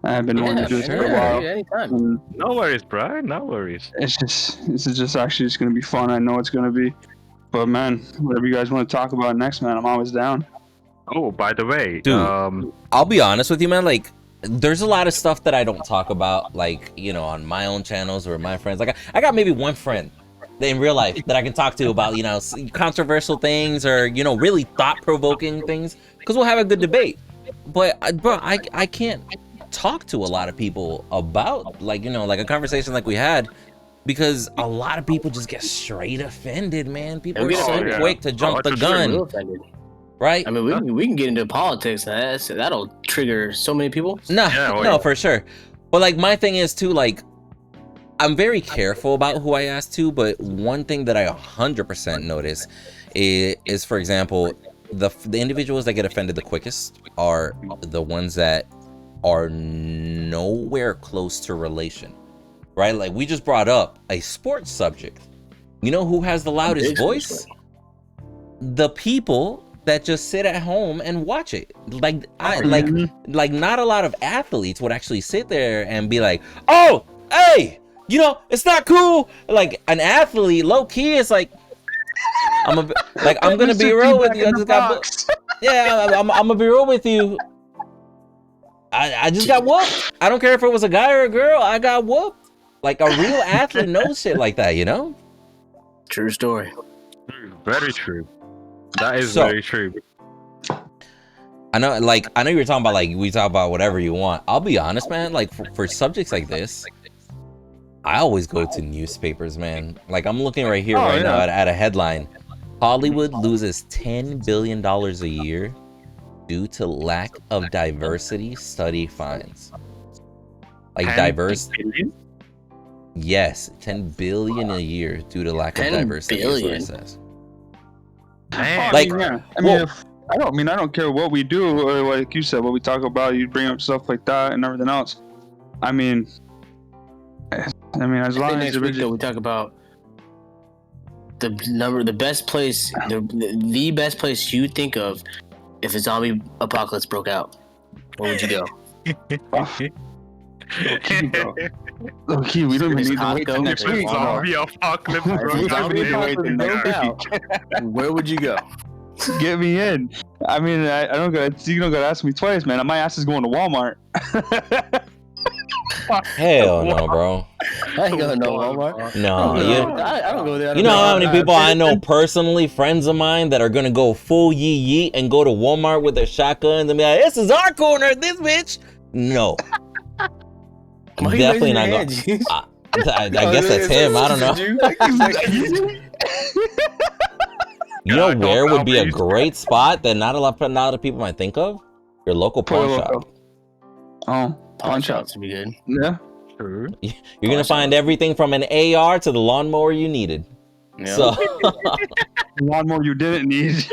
I've been wanting to do this for a while. Anytime. And No worries, bro. No worries. this is just actually just going to be fun. I know it's going to be. But, man, whatever you guys want to talk about next, man, I'm always down. Oh, by the way, Dude. I'll be honest with you, man. Like, there's a lot of stuff that I don't talk about, like, you know, on my own channels or my friends. Like, I got maybe one friend in real life that I can talk to about, you know, controversial things or, you know, really thought-provoking things, because we'll have a good debate. But, bro, I can't talk to a lot of people about, like, you know, like a conversation like we had, because a lot of people just get straight offended, man. People are so quick to jump the gun, right? I mean, we can get into politics. That'll trigger so many people. No, for sure. But like my thing is too, like, I'm very careful about who I ask to. But one thing that I 100% notice is, for example, the individuals that get offended the quickest are the ones that are nowhere close to relation, right? Like we just brought up a sports subject. You know who has the loudest voice? The people that just sit at home and watch it. Like like not a lot of athletes would actually sit there and be like, "Oh, hey, you know, it's not cool." Like an athlete, low key, is like, I'm gonna be real with you. I just got, I'm gonna be real with you. I just got whooped. I don't care if it was a guy or a girl. I got whooped. Like a real athlete knows shit like that, you know? True story. Very true. That is very true. I know you were talking about, like, we talk about whatever you want. I'll be honest, man, like for subjects like this, I always go to newspapers, man. Like I'm looking right here now at a headline. Hollywood loses $10 billion a year due to lack of diversity study finds. Like diverse. Yes, 10 billion a year due to lack of diversity. 10 billion. Is what it says. Man. Like, I don't care what we do, or like you said, what we talk about. You bring up stuff like that and everything else. I mean, as long as next week though, we talk about the best place, the best place you think of if a zombie apocalypse broke out. Where would you go? Okay, we don't even need to wait till Costco. next week. Zombie apocalypse. Where would you go? Get me in. I mean, you don't gotta ask me twice, man. My ass is going to Walmart. Hell no, bro. I ain't going to Walmart. No, I don't go there. You know how many people I know personally, friends of mine, that are gonna go full yeet and go to Walmart with their shotguns and be like, "This is our corner, this bitch." No, definitely not going. I guess that's him. I don't know. You know Dog where would be a Albert used to- great spot that not a lot of people might think of? Your local pawn shop. Oh, Pawn shops would be good. yeah. True. You're gonna find everything from an AR to the lawnmower you needed. Yeah. So, Lawnmower you didn't need.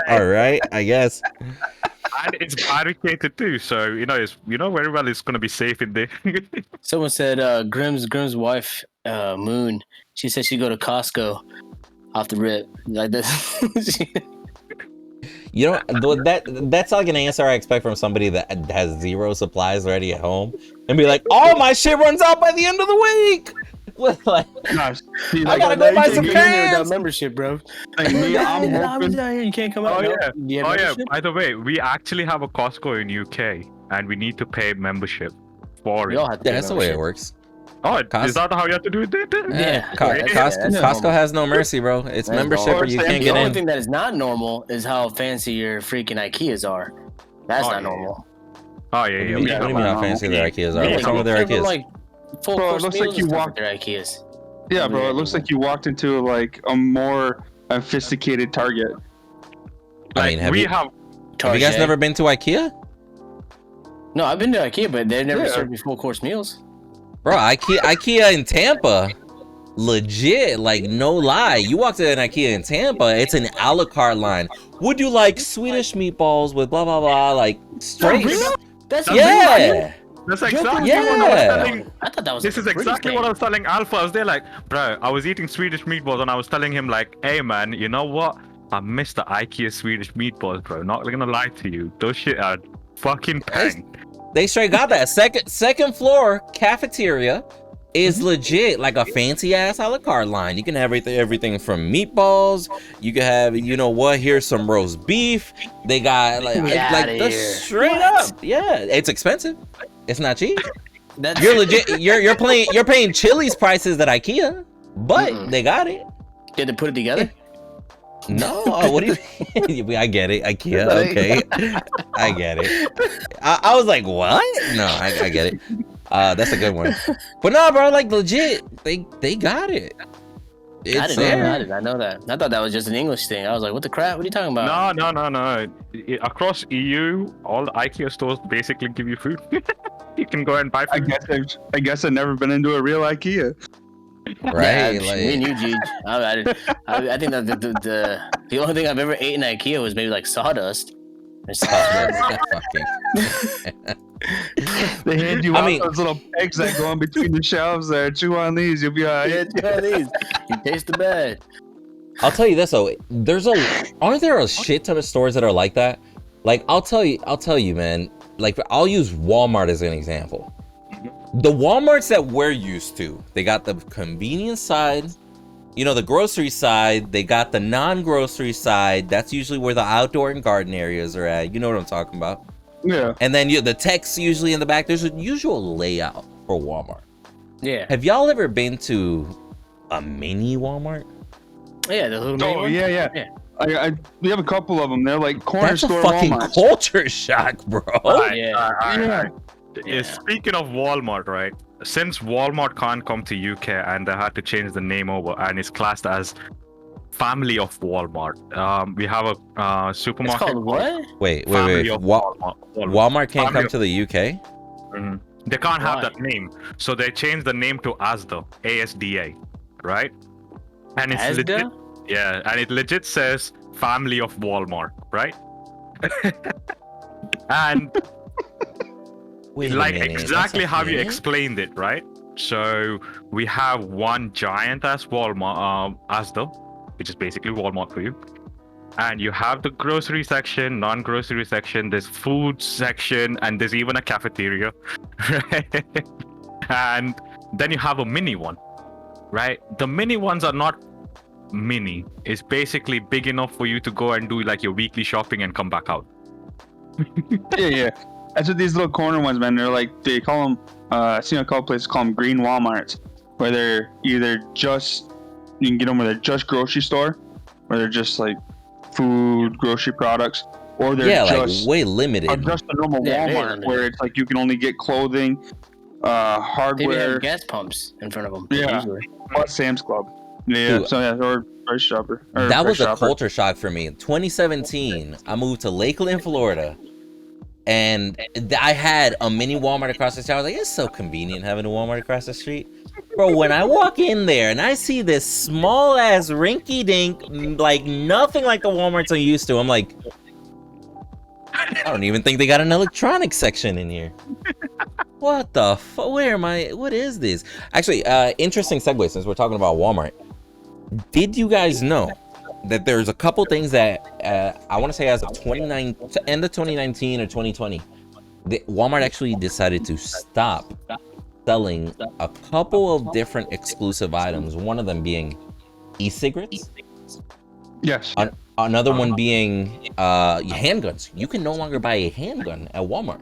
all right, I guess. And it's barricaded too, so very well it's gonna be safe in there. Someone said Grimm's wife, Moon, she said she'd go to Costco off the rip. Like this. You know, that's like an answer I expect from somebody that has zero supplies ready at home and be like, "All my shit runs out by the end of the week." Like, Gosh, see, I gotta go buy some Get in there without pants. membership, bro. like me, I'm hoping. You can't come out. Oh No. yeah. Do you have Oh yeah. membership? By the way, we actually have a Costco in UK, and we need to pay membership for We it. all have to Yeah, pay that's the way it membership. works. Oh, Cos- is that how you have to do it? Yeah. Costco, Yeah. Costco has no mercy, bro. It's That's membership or you normal. can't The get only in. thing that is not normal is how fancy your freaking IKEAs are. That's Oh, not yeah. normal. Oh yeah, What do yeah. you we mean have how one. fancy their IKEAs are? Yeah, What's wrong with their give them, IKEAs? like full Bro, it course looks meals like you and stuff walk- at their IKEAs. Yeah, bro. It looks like you walked into like a more sophisticated Target. I mean, have you have guys Target. never been to IKEA? No, I've been to IKEA, but they've never Yeah. served me full course meals. Bro, IKEA in Tampa, legit, like no lie. You walk to an IKEA in Tampa, it's an a la carte line. Would you like Swedish meatballs with blah blah blah, like straight? That's Yeah, That's exactly Yeah. what I was telling. I thought that was. This a is British exactly thing. what I was telling Alpha. I was there like, bro, I was eating Swedish meatballs and I was telling him like, hey man, you know what? I miss the IKEA Swedish meatballs, bro. Not gonna lie to you. Those shit are fucking pang. they straight got that. Second floor cafeteria is legit like a fancy ass a la carte line. You can have everything from meatballs. You can have, you know what? Here's some roast beef. They got like Get like outta the here. straight up. Yeah, it's expensive. It's not cheap. That's, You're legit. You're paying Chili's prices at IKEA, but they got it. Did they put it together? No, what do you mean? I get it. IKEA, okay. I get it. I was like, what? No, I get it. That's a good one. But no, bro, like legit, they got it. I It's didn't know there. that. I know that. I thought that was just an English thing. I was like, what the crap? What are you talking about? No. Across EU, all the IKEA stores basically give you food. You can go and buy I food. guess I've never been into a real IKEA. Right? Yeah, me and you, G. I think that the only thing I've ever eaten at IKEA was maybe like sawdust. Or something. They hand you I out mean- those little pegs that go in between the shelves there. Chew on these, you'll be alright. Yeah, try these. You taste the bad. I'll tell you this though, aren't there a shit ton of stores that are like that? Like I'll tell you, man. Like I'll use Walmart as an example. The Walmarts that we're used to, they got the convenience side, you know, the grocery side, they got the non-grocery side. That's usually where the outdoor and garden areas are at. You know what I'm talking about. Yeah. And then the tech's usually in the back. There's a usual layout for Walmart. Yeah. Have y'all ever been to a mini Walmart? Yeah, the little Oh yeah. We have a couple of them. They're like corner That's a store fucking Walmarts. culture shock, bro. Yeah. Yeah. Speaking of Walmart, right? Since Walmart can't come to UK and they had to change the name over and it's classed as Family of Walmart. We have a It's supermarket. called what? Wait. Family of Walmart. Walmart can't Family come of- to the UK? Mhm. They can't have Why? that name, so they changed the name to ASDA, ASDA, right? And it's legit. Asda? Yeah, and it legit says Family of Walmart, right? And Wait a like minute, exactly that's a how you thing? explained it, right? So we have one giant as Walmart, Asda, which is basically Walmart for you. And you have the grocery section, non-grocery section, there's food section, and there's even a cafeteria. Right? And then you have a mini one, right? The mini ones are not mini. It's basically big enough for you to go and do like your weekly shopping and come back out. Yeah. That's what these little corner ones, man. They're like, they call them, I've seen a couple places call them green Walmarts, where they're either just, you can get them where they're just grocery store, where they're just like food, grocery products, or they're just, like way limited. or just a normal Yeah, very Walmart, limited. where it's like you can only get clothing, They even hardware, have gas pumps in front of them. Yeah. Usually. plus Sam's Club. Yeah, Dude. so yeah, price shopper. Or That price was a shopper. culture shock for me. 2017, I moved to Lakeland, Florida, and I had a mini Walmart across the street. I was like, it's so convenient having a Walmart across the street. Bro, when I walk in there and I see this small ass rinky dink, like nothing like the Walmarts I'm used to, I'm like, I don't even think they got an electronics section in here. What the fuck? Where am I? What is this? Actually, interesting segue since we're talking about Walmart. Did you guys know that there's a couple things that I want to say as of end of 2019 or 2020, Walmart actually decided to stop selling a couple of different exclusive items. One of them being e-cigarettes. Yes. Another one being handguns. You can no longer buy a handgun at Walmart.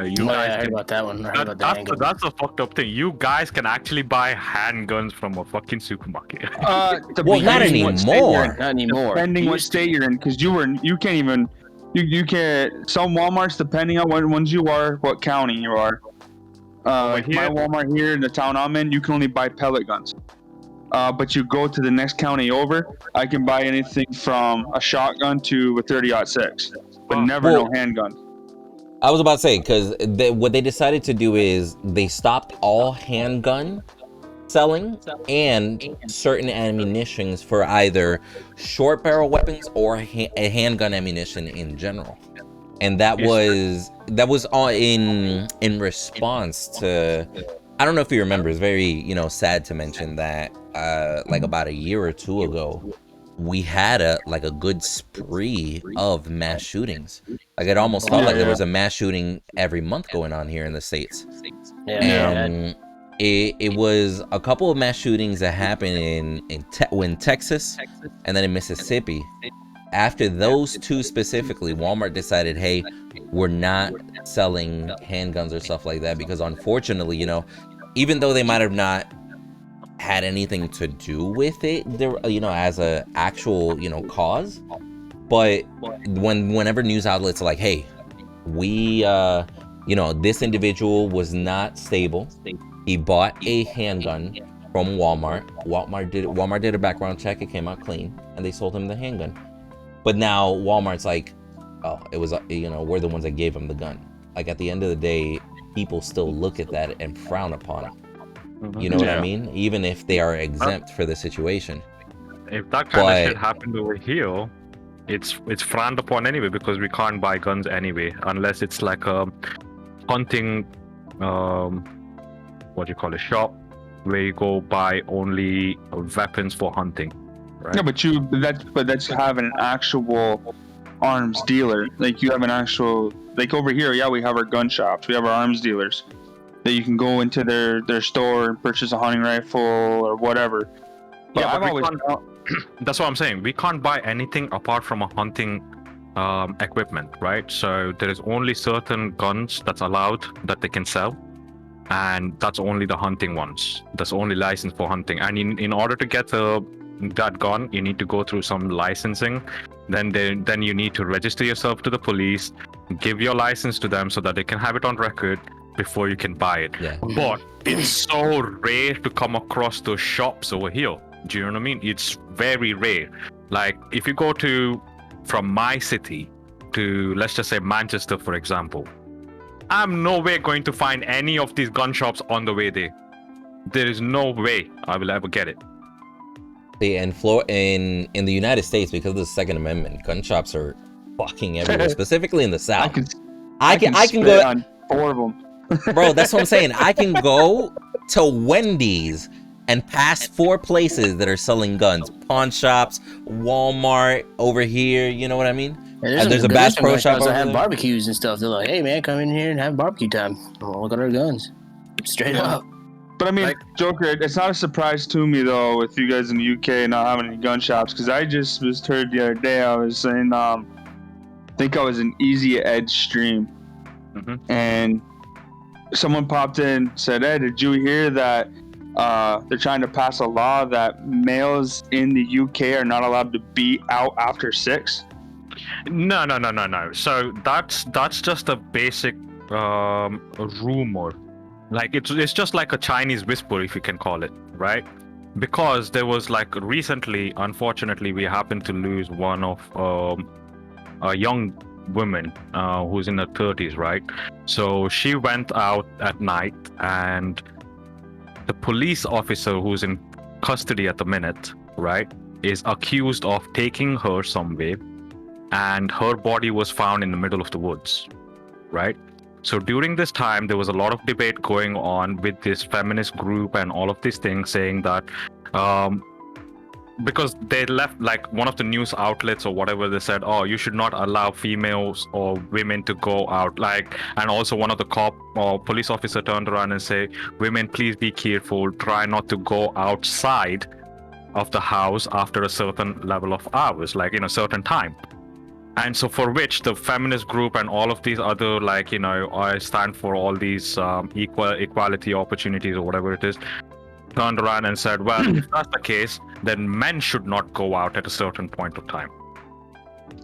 You I guys heard can, about that one. I heard about the handgun. that's a fucked up thing. You guys can actually buy handguns from a fucking supermarket. Well, not anymore. Not anymore. Depending what state you're in, because you can't even you can't. Some WalMarts, depending on what ones you are, what county you are. Like my Walmart here in the town I'm in, you can only buy pellet guns. But you go to the next county over, I can buy anything from a shotgun to a 30-06, but never no handgun. I was about to say, because what they decided to do is they stopped all handgun selling and certain ammunitions for either short barrel weapons or a handgun ammunition in general. And that was all in response to, I don't know if you remember, it's very, sad to mention that like about a year or two ago, we had a good spree of mass shootings. Like it almost felt like there was a mass shooting every month going on here in the States. And it was a couple of mass shootings that happened in Texas and then in Mississippi. After those two specifically, Walmart decided, hey, we're not selling handguns or stuff like that, because unfortunately, even though they might have not had anything to do with it, there, as a actual, cause, but whenever news outlets are like, hey, we, this individual was not stable. He bought a handgun from Walmart. Walmart did a background check. It came out clean, and they sold him the handgun. But now Walmart's like, oh, it was, we're the ones that gave him the gun. Like at the end of the day, people still look at that and frown upon it. You know what I mean? Even if they are exempt for the situation. If that kind of shit happened over here, it's frowned upon anyway, because we can't buy guns anyway, unless it's like a hunting, shop where you go buy only weapons for hunting. Right? Yeah, but that's having an actual arms dealer. Like you have an actual, like over here, we have our gun shops. We have our arms dealers that you can go into their store and purchase a hunting rifle or whatever. But that's what I'm saying. We can't buy anything apart from a hunting equipment, right? So there is only certain guns that's allowed that they can sell, and that's only the hunting ones. That's only licensed for hunting. And in order to get that gun, you need to go through some licensing. Then you need to register yourself to the police, give your license to them so that they can have it on record before you can buy it. Yeah. But it's so rare to come across those shops over here. Do you know what I mean? It's very rare. Like if you go from my city to, let's just say, Manchester, for example, I'm nowhere going to find any of these gun shops on the way there. There is no way I will ever get it. See, in the United States, because of the Second Amendment, gun shops are fucking everywhere, specifically in the South. I can go on 4 of them. Bro, that's what I'm saying. I can go to Wendy's and pass 4 places that are selling guns. Pawn shops, Walmart over here, you know what I mean? There's a Bass Pro Shop over that have there. barbecues and stuff. They're like, hey man, come in here and have barbecue time. Oh, look at our guns. Straight up. But I mean, Joker, it's not a surprise to me though with you guys in the UK not having any gun shops, because I just was heard the other day, I was saying, I think I was in Easy Edge stream, and someone popped in, said, hey, did you hear that they're trying to pass a law that males in the UK are not allowed to be out after 6? No. So that's just a basic rumor. Like it's just like a Chinese whisper, if you can call it, right? because there was like recently, unfortunately, we happened to lose one of a young woman who's in her 30s, right? So she went out at night, and the police officer who's in custody at the minute, right, is accused of taking her somewhere, and her body was found in the middle of the woods, right? So during this time, there was a lot of debate going on with this feminist group and all of these things, saying that because they left, like, one of the news outlets or whatever, they said, oh, you should not allow females or women to go out, like, and also one of the cop or police officer turned around and say, women, please be careful, try not to go outside of the house after a certain level of hours, like, certain time. And so for which the feminist group and all of these other, like, I stand for all these equality opportunities or whatever it is, turned around and said, well, if that's the case, then men should not go out at a certain point of time.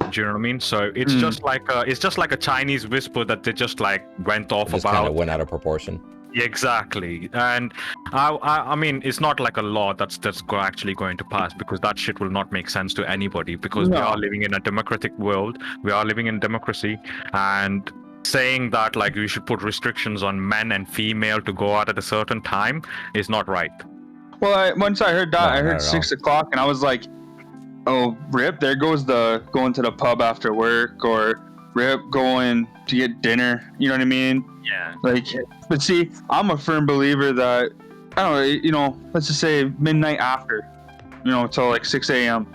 Do you know what I mean? So it's just like a Chinese whisper that they just like went off Just about. kind of went out of proportion. Exactly. And I mean, it's not like a law that's actually going to pass, because that shit will not make sense to anybody, because we are living in a democratic world. We are living in democracy, and saying that like we should put restrictions on men and female to go out at a certain time is not right. Well, once I heard that, No, I not heard at 6 o'clock, and I was like, "Oh, rip! There goes the going to the pub after work, or rip going to get dinner." You know what I mean? Yeah. Like, but see, I'm a firm believer that I don't know. Let's just say midnight after, till like 6 a.m.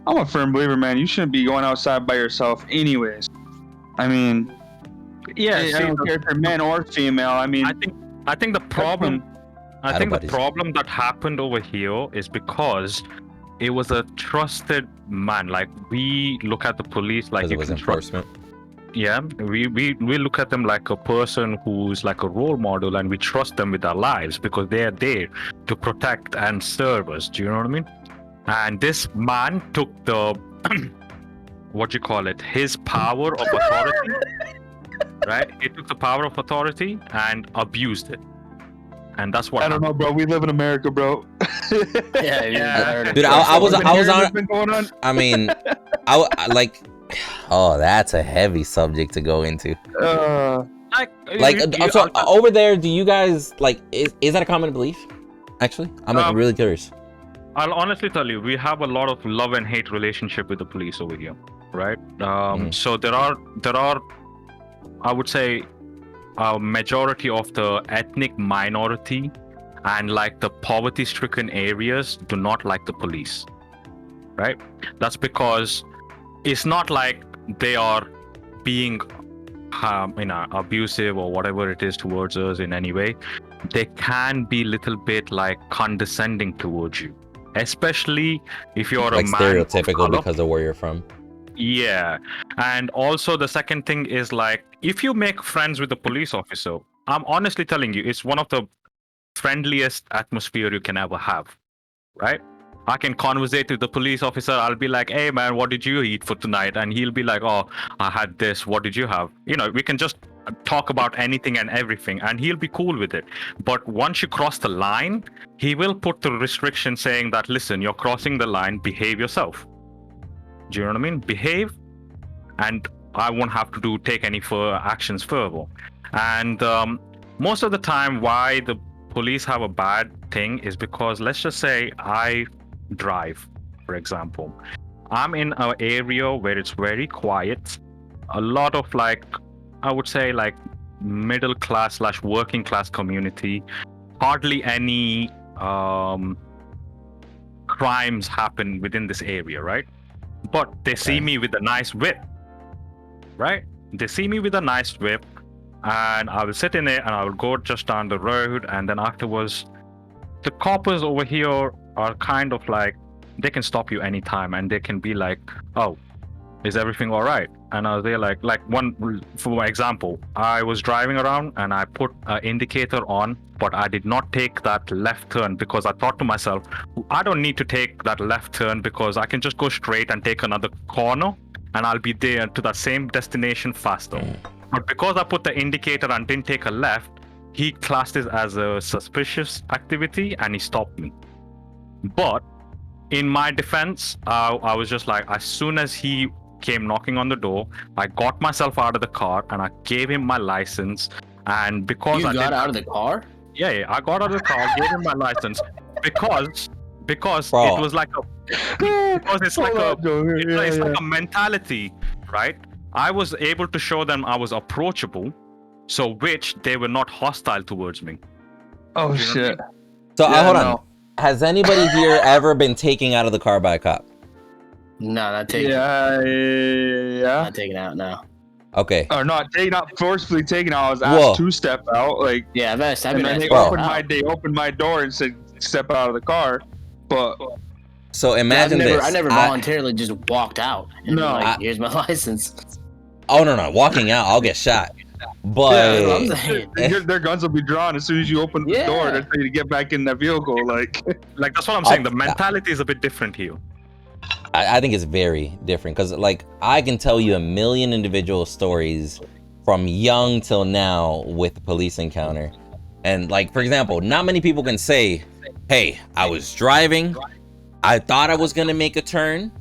I'm a firm believer, man. You shouldn't be going outside by yourself, anyways. I mean, Yeah. I don't care if you're man or female. I mean, I think the problem. I think the Everybody's- problem that happened over here is because it was a trusted man. Like, we look at the police like Because you it was can trust. enforcement. Yeah, we look at them like a person who's like a role model, and we trust them with our lives because they are there to protect and serve us. Do you know what I mean? And this man took the what do you call it? His power of authority, right? He took the power of authority and abused it. And that's what I don't know, bro. We live in America, bro. Yeah. Dude, I was on. What's been going on? I mean, like. Oh, that's a heavy subject to go into. So over there, do you guys like? Is that a common belief? Actually, I'm really curious. I'll honestly tell you, we have a lot of love and hate relationship with the police over here, right? So there are, I would say, a majority of the ethnic minority and like the poverty-stricken areas do not like the police, right? That's because it's not like they are being abusive or whatever it is towards us in any way. They can be a little bit like condescending towards you, especially if you're Like a man stereotypical of color. because of where you're from. Yeah. And also the second thing is like, if you make friends with a police officer, I'm honestly telling you, it's one of the friendliest atmosphere you can ever have, right? I can conversate with the police officer. I'll be like, hey man, what did you eat for tonight? And he'll be like, oh, I had this. What did you have? We can just talk about anything and everything, and he'll be cool with it. But once you cross the line, he will put the restriction saying that, listen, you're crossing the line, behave yourself. Do you know what I mean? Behave, and I won't have to take any actions further. And most of the time, why the police have a bad thing is because, let's just say I drive, for example. I'm in an area where it's very quiet. A lot of like, I would say like middle class / working class community. Hardly any crimes happen within this area, right? But they see me with a nice whip, right? They see me with a nice whip, and I will sit in it and I will go just down the road, and then afterwards, the coppers over here are kind of like, they can stop you anytime, and they can be like, oh, is everything all right? And I was there like one, for example, I was driving around and I put an indicator on, but I did not take that left turn because I thought to myself, I don't need to take that left turn because I can just go straight and take another corner and I'll be there to that same destination faster. But because I put the indicator and didn't take a left, he classed it as a suspicious activity and he stopped me. But in my defense, I was just like, as soon as he came knocking on the door, I got myself out of the car and I gave him my license. And because You got out of the car? yeah, I got out of the car, gave him my license because Bro. it was like a because it's like a mentality, right? I was able to show them I was approachable, so which they were not hostile towards me. Oh You know shit. So Yeah, hold on. no. Has anybody here ever been taken out of the car by a cop? No, not taking. Yeah. Not taking out. No. Okay. Or not forcefully taken out. I was Whoa. asked to step out, like, Yeah, I've and then been they asked opened my door and said step out of the car. But So imagine this. I never voluntarily just walked out. And No. like, here's my license. Oh no, walking out, I'll get shot. But That's what I'm saying. their guns will be drawn as soon as you open the door. Yeah. They're trying to get back in the vehicle. Like, Like that's what I'm saying. The mentality is a bit different here. I think it's very different because, like, I can tell you a million individual stories from young till now with the police encounter. And, like, for example, not many people can say, hey, I was driving, I thought I was going to make a turn,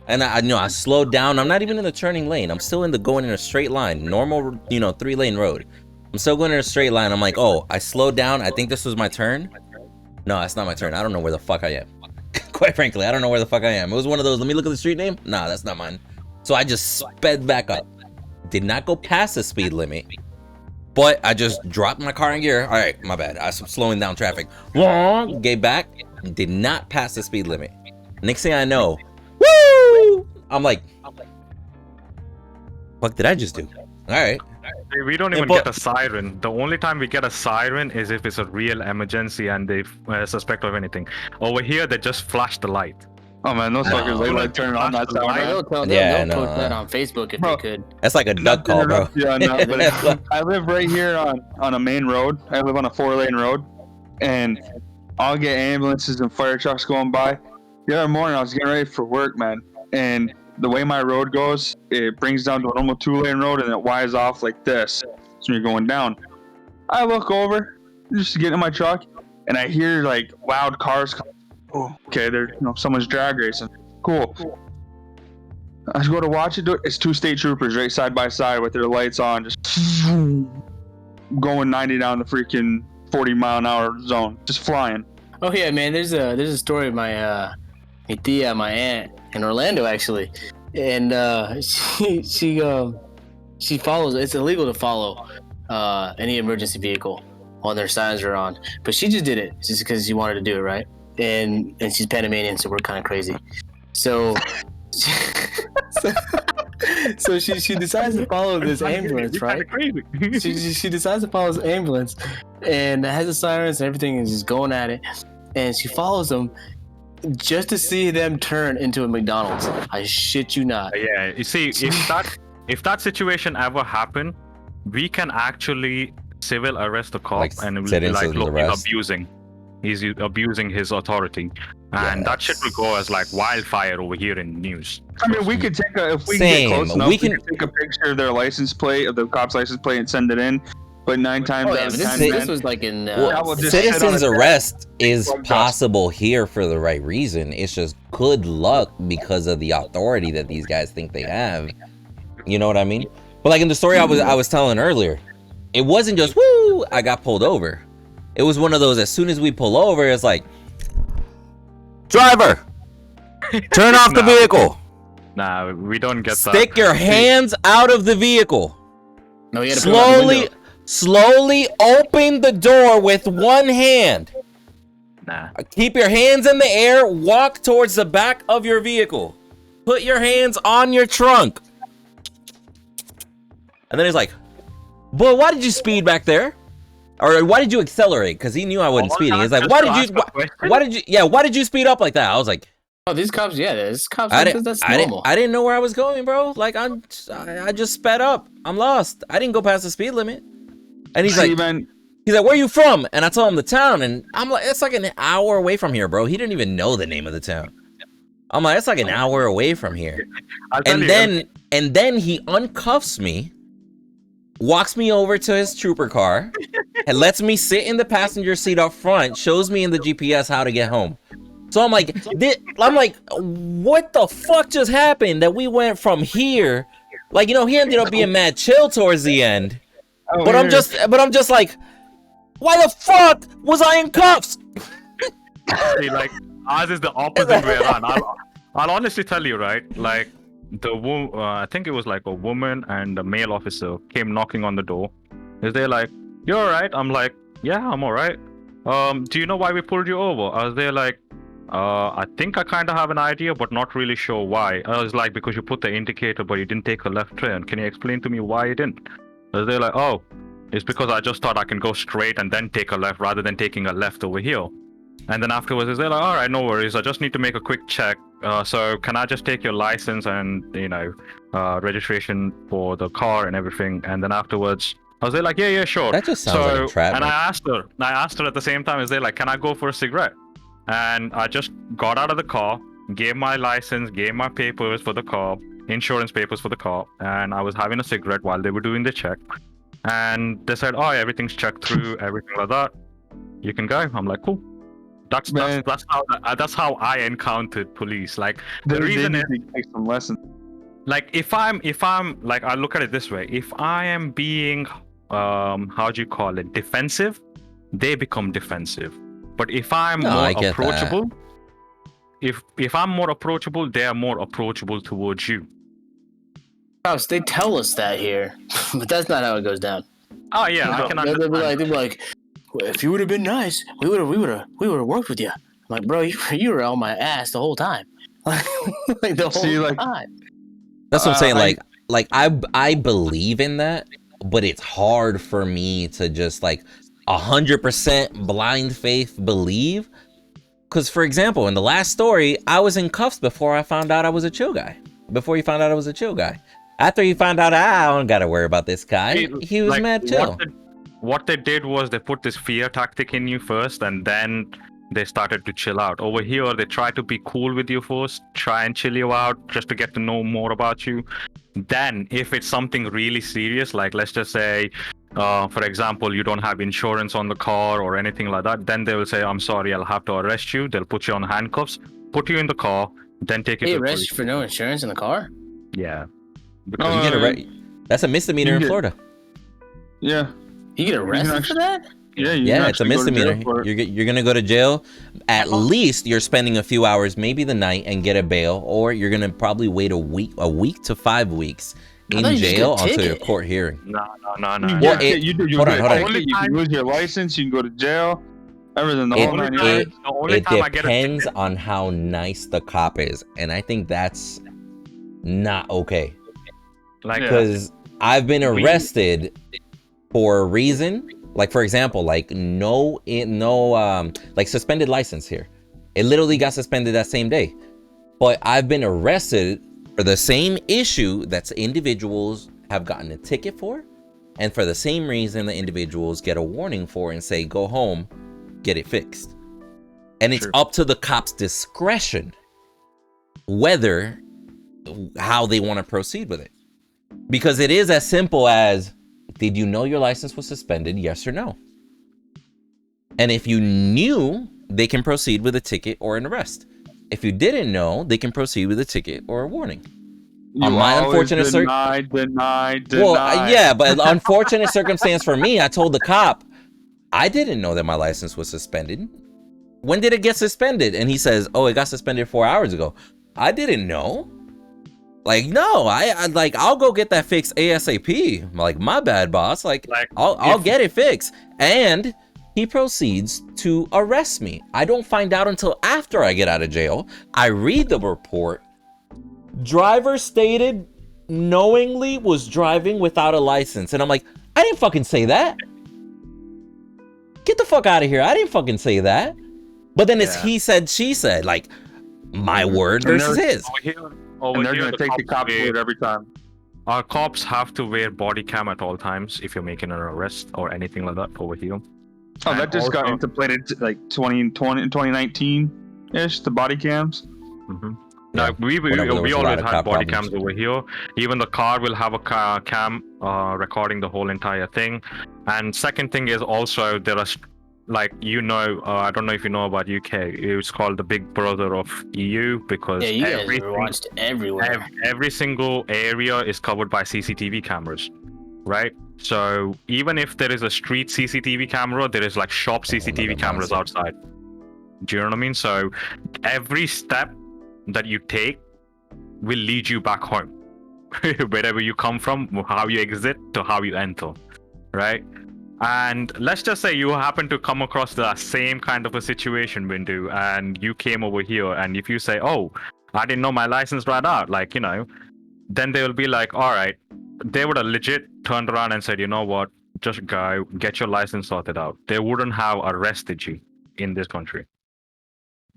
and I slowed down. I'm not even in the turning lane. I'm still going in a straight line, normal, 3-lane road. I'm still going in a straight line. I'm like, oh, I slowed down. I think this was my turn. No, that's not my turn. I don't know where the fuck I am. Quite frankly, I don't know where the fuck I am. It was one of those, let me look at the street name. Nah, that's not mine. So I just sped back up. Did not go past the speed limit, but I just dropped my car in gear. All right, my bad. I was slowing down traffic. Gave back. Did not pass the speed limit. Next thing I know, woo! I'm like, fuck did I just do? All right. We don't even get a siren. The only time we get a siren is if it's a real emergency and they suspect of anything. Over here, they just flash the light. oh man, those fuckers, they like turn on that sound. They'll post that on Facebook if they could. That's like a duck call, bro. Yeah, no, but I live right here on a main road. I live on a 4-lane road, and I'll get ambulances and fire trucks going by. The other morning, I was getting ready for work, man, and the way my road goes, it brings down to a normal 2-lane road, and it winds off like this. So you're going down. I look over, just to get in my truck, and I hear like loud cars come. Oh, okay, there's someone's drag racing. Cool. I just go to watch it. It's 2 state troopers right side by side with their lights on, just going 90 down the freaking 40-mile-an-hour zone, just flying. Oh yeah, man. There's a story of my tia, my aunt in Orlando actually, and she follows. It's illegal to follow any emergency vehicle when their signs are on, but she just did it just because she wanted to do it, right? And she's Panamanian, so we're kind of crazy. So she decides to follow this ambulance, right? She decides to follow this ambulance, and it has the sirens and everything, and just going at it. And she follows them just to see them turn into a McDonald's. I shit you not. Yeah, you see, if that situation ever happened, we can actually civil arrest the cop, Like, and we'll sit be in like, civil look, arrest. he's abusing his authority, and that shit will go as like wildfire over here in news. I mean, we could take if we Same. can get close enough, We we can- can take a picture of their license plate, of the cop's license plate, and send it in. But 9 times out of 10, This was like in. will just sit on Citizens a desk. arrest is From dust. possible here for the right reason. It's just good luck because of the authority that these guys think they have. You know what I mean? But like in the story I was telling earlier, it wasn't just woo, I got pulled over. It was one of those, as soon as we pull over, it's like, driver, turn off the vehicle. Nah, we don't get that. Stick your hands out of the vehicle. No, you had to put it out the window. Slowly open the door with one hand. Nah. Keep your hands in the air. Walk towards the back of your vehicle. Put your hands on your trunk. And then he's like, boy, why did you speed back there? Or why did you accelerate? Because he knew I wasn't speeding. He's like, why did you speed up like that? I was like, Oh, these cops, that's I normal. didn't know where I was going, bro. Like, I just sped up. I'm lost. I didn't go past the speed limit. And he's like, where are you from? And I told him the town, and I'm like, it's like an hour away from here, bro. He didn't even know the name of the town. I'm like, it's like an hour away from here. And then he uncuffs me, walks me over to his trooper car, and lets me sit in the passenger seat up front, shows me in the GPS how to get home. So I'm like, what the fuck just happened that we went from here? Like, he ended up being mad chill towards the end. But I'm just like, why the fuck was I in cuffs? See, like, ours is the opposite way around. I'll honestly tell you, right? Like, I think it was like a woman and a male officer came knocking on the door. Is they like, "You're all right?" I'm like, "Yeah, I'm all right." Do you know why we pulled you over? I was there like, I think I kind of have an idea, but not really sure why. I was like, because you put the indicator, but you didn't take a left turn. Can you explain to me why you didn't? I was there like, oh, it's because I just thought I can go straight and then take a left rather than taking a left over here. And then afterwards, they're like, all right, no worries. I just need to make a quick check. So can I just take your license and, registration for the car and everything? And then afterwards, I was there like, yeah, sure. That just sounds like entrapment. And I asked her at the same time, is there like, can I go for a cigarette? And I just got out of the car, gave my license, gave my papers for the car, insurance papers for the car, and I was having a cigarette while they were doing the check. And they said, oh, everything's checked through, everything like that. You can go. I'm like, cool. That's how I encountered police. Like the reason is take some lessons. Like if I'm like, I look at it this way: if I am being how do you call it, defensive, they become defensive. But if I'm more approachable, if I'm more approachable, they are more approachable towards you. House, they tell us that here, but that's not how it goes down. Oh yeah, I can understand. They'd be like, if you would have been nice, we would have worked with you. I'm like, bro, you were on my ass the whole time. Like the whole time. That's what I'm saying. Like I believe in that, but it's hard for me to just like 100% blind faith believe. Because, for example, in the last story, I was in cuffs before I found out I was a chill guy. Before he found out I was a chill guy. After he found out, I don't gotta worry about this guy. He was mad chill. What they did was they put this fear tactic in you first, and then they started to chill out. Over here, they try to be cool with you first, try and chill you out just to get to know more about you. Then, if it's something really serious, like let's just say, for example, you don't have insurance on the car or anything like that, then they will say, I'm sorry, I'll have to arrest you. They'll put you on handcuffs, put you in the car, then take you to the police. They arrest you for no insurance in the car? Yeah. Because you get arrested. That's a misdemeanor in Florida. Yeah. You get arrested for that? Yeah, it's a misdemeanor. You're gonna go to jail. At least you're spending a few hours, maybe the night, and get a bail, or you're gonna probably wait a week to 5 weeks in jail until your court hearing. No. Well, hold on. You can lose your license. You can go to jail. Everything. It depends on how nice the cop is, and I think that's not okay. Because I've been arrested for a reason. Like, for example, like no like suspended license here. It literally got suspended that same day. But I've been arrested for the same issue that individuals have gotten a ticket for, and for the same reason the individuals get a warning for and say, go home, get it fixed. And it's up to the cop's discretion how they want to proceed with it. Because it is as simple as, did you know your license was suspended? Yes or no? And if you knew, they can proceed with a ticket or an arrest. If you didn't know, they can proceed with a ticket or a warning. On my unfortunate deny. Well, yeah, but unfortunate circumstance for me, I told the cop, I didn't know that my license was suspended. When did it get suspended? And he says, oh, it got suspended 4 hours ago. I didn't know. Like, no, I'll go get that fixed ASAP. Like, my bad, boss. I'll get it fixed. And he proceeds to arrest me. I don't find out until after I get out of jail. I read the report. Driver stated knowingly was driving without a license. And I'm like, I didn't fucking say that. Get the fuck out of here. I didn't fucking say that. But then it's he said, she said. Like, my word versus his. And they're going to take the cop's word every time. Our cops have to wear body cam at all times if you're making an arrest or anything like that over here. Oh, that just got implemented like 2019-ish, the body cams. Mm-hmm. Yeah, we always had body cams over here. Even the car will have a cam recording the whole entire thing. And second thing is also there are like I don't know if you know about UK. It's called the Big Brother of EU because Yeah, you guys are watched everywhere. every single area is covered by CCTV cameras, right? So even if there is a street CCTV camera, there is like shop CCTV Another cameras monster. outside. Do you know what I mean? So every step that you take will lead you back home, wherever you come from, how you exit to how you enter, right? And let's just say you happen to come across the same kind of a situation, Bindu, and you came over here, and if you say, "Oh, I didn't know my license ran out," like, then they will be like, "All right," they would have legit turned around and said, "You know what? Just go get your license sorted out." They wouldn't have arrested you in this country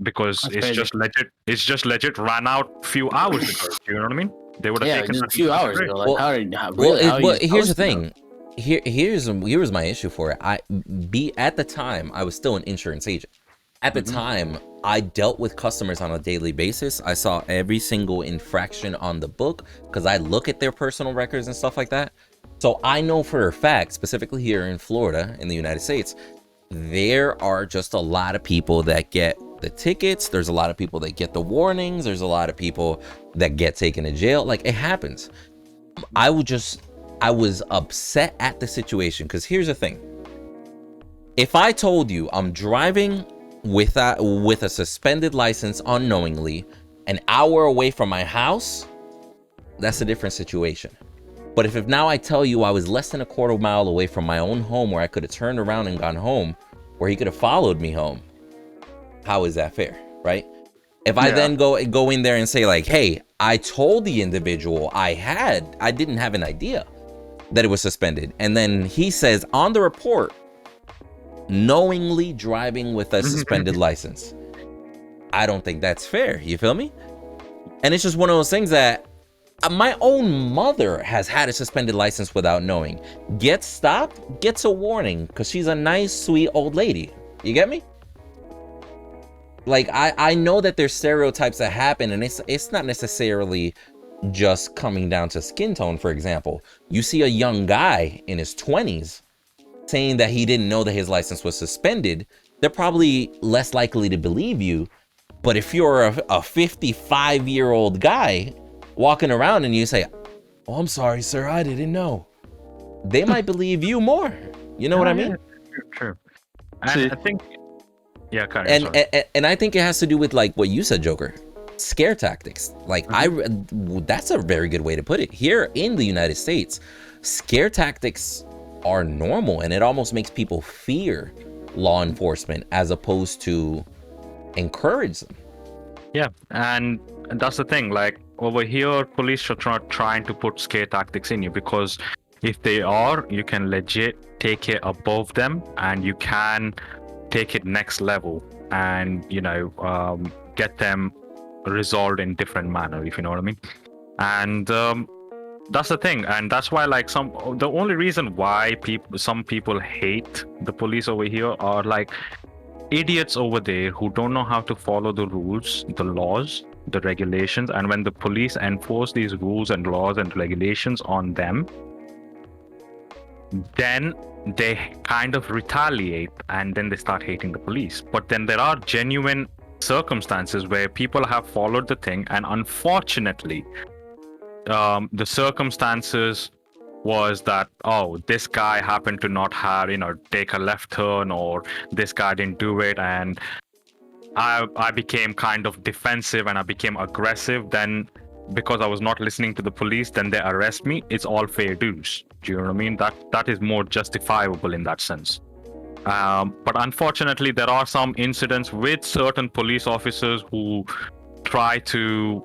because That's it's crazy. just legit. It's just legit ran out few hours ago. Do you know what I mean? They would have Yeah, taken just a that few into hours ago. consideration. Like, how Here's the supposed to know? thing. Here's my issue for it. At the time, I was still an insurance agent. At the time, I dealt with customers on a daily basis. I saw every single infraction on the book because I look at their personal records and stuff like that. So I know for a fact, specifically here in Florida, in the United States, there are just a lot of people that get the tickets. There's a lot of people that get the warnings. There's a lot of people that get taken to jail. Like, it happens. I was upset at the situation because here's the thing. If I told you I'm driving with a suspended license unknowingly an hour away from my house, that's a different situation. But if now I tell you I was less than a quarter mile away from my own home where I could have turned around and gone home, where he could have followed me home, how is that fair, right? If I then go in there and say like, hey, I told the individual I didn't have an idea that it was suspended. And then he says on the report, knowingly driving with a suspended license. I don't think that's fair. You feel me? And it's just one of those things that my own mother has had a suspended license without knowing. Gets stopped, gets a warning because she's a nice, sweet old lady. You get me? Like, I know that there's stereotypes that happen, and it's not necessarily just coming down to skin tone. For example, you see a young guy in his 20s saying that he didn't know that his license was suspended, they're probably less likely to believe you. But if you're a 55-year-old guy walking around and you say, "Oh, I'm sorry, sir, I didn't know," they might believe you more. You know what I mean? True. And I think, yeah, Karen, And I think it has to do with like what you said, Joker. Scare tactics. Like that's a very good way to put it. Here in the United States, scare tactics are normal, and it almost makes people fear law enforcement as opposed to encourage them. Yeah, and that's the thing. Like over here, police are not trying to put scare tactics in you because if they are, you can legit take it above them, and you can take it next level, and get them resolved in different manner. If you know what I mean. And that's the thing, and that's why like the only reason why some people hate the police over here are like idiots over there who don't know how to follow the rules, the laws, the regulations, and when the police enforce these rules and laws and regulations on them, then they kind of retaliate and then they start hating the police. But then there are genuine circumstances where people have followed the thing, and unfortunately the circumstances was that, oh, this guy happened to not have take a left turn, or this guy didn't do it, and I became kind of defensive and I became aggressive. Then because I was not listening to the police, then they arrest me. It's all fair dues. Do you know what I mean? That is more justifiable in that sense. But unfortunately, there are some incidents with certain police officers who try to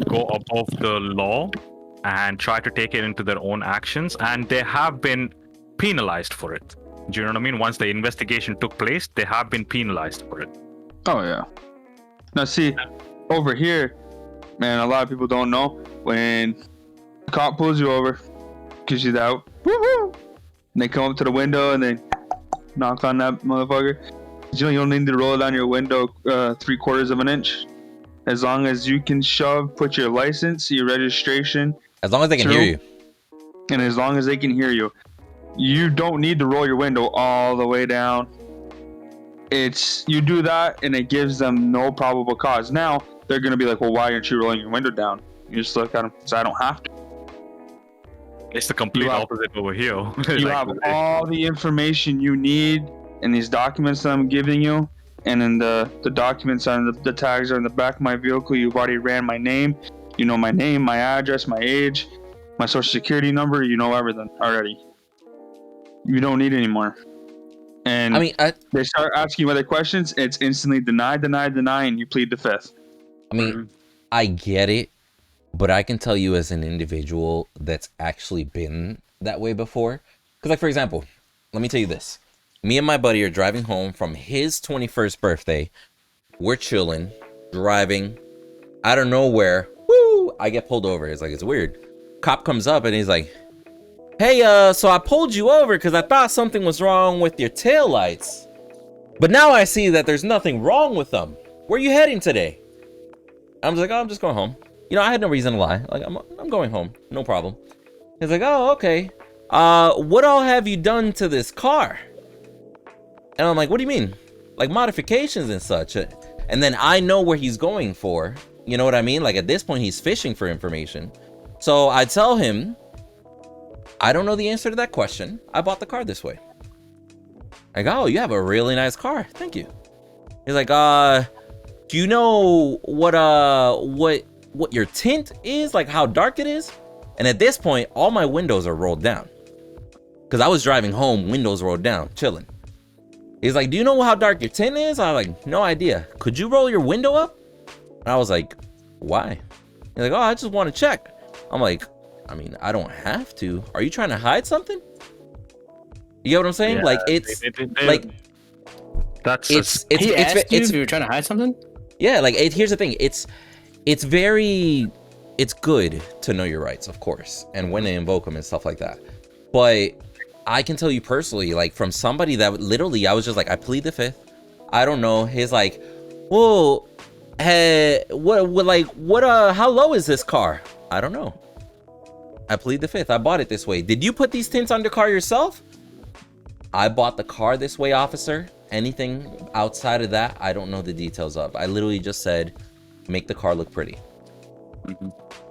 go above the law and try to take it into their own actions, and they have been penalized for it. Do you know what I mean? Once the investigation took place, they have been penalized for it. Oh yeah. Now see, over here, man, a lot of people don't know when the cop pulls you over, gives you the out, woohoo, and they come up to the window and they knock on that motherfucker. You don't need to roll down your window 3/4 of an inch. As long as you can put your license, your registration. As long as they can hear you. And as long as they can hear you. You don't need to roll your window all the way down. it's you do that and it gives them no probable cause. Now they're gonna be like, well, why aren't you rolling your window down? You just look at them, so I don't have to. It's the complete opposite over here. You have all the information you need in these documents that I'm giving you, and in the documents on the tags are in the back of my vehicle. You've already ran my name. You know my name, my address, my age, my social security number. You know everything already. You don't need any more. And I mean, they start asking you other questions. It's instantly deny, and you plead the fifth. I mean, I get it, but I can tell you as an individual that's actually been that way before. Because, like, for example, let me tell you this. Me and my buddy are driving home from his 21st birthday. We're chilling, driving. Out of nowhere, woo! I get pulled over. It's like, it's weird. Cop comes up and he's like, hey, so I pulled you over because I thought something was wrong with your taillights. But now I see that there's nothing wrong with them. Where are you heading today? I'm just like, oh, I'm just going home. You know, I had no reason to lie. Like, I'm going home. No problem. He's like, oh, okay. What all have you done to this car? And I'm like, what do you mean? Like modifications and such. And then I know where he's going for. You know what I mean? Like at this point, he's fishing for information. So I tell him, I don't know the answer to that question. I bought the car this way. I go, oh, you have a really nice car. Thank you. He's like, do you know what your tint is? Like how dark it is? And at this point, all my windows are rolled down. Because I was driving home, windows rolled down, chilling. He's like, do you know how dark your tint is? I'm like, no idea. Could you roll your window up? And I was like, why? He's like, oh, I just want to check. I'm like, I mean, I don't have to. Are you trying to hide something? You get what I'm saying? Yeah, like, it's like, that's it's he asked you if you were trying to hide something? Yeah, like, here's the thing. It's good to know your rights, of course, and when to invoke them and stuff like that. But I can tell you personally, like from somebody that literally, I was just like, I plead the fifth. I don't know. He's like, well, hey, how low is this car? I don't know. I plead the fifth. I bought it this way. Did you put these tints on the car yourself? I bought the car this way, officer. Anything outside of that, I don't know the details of. I literally just said, make the car look pretty.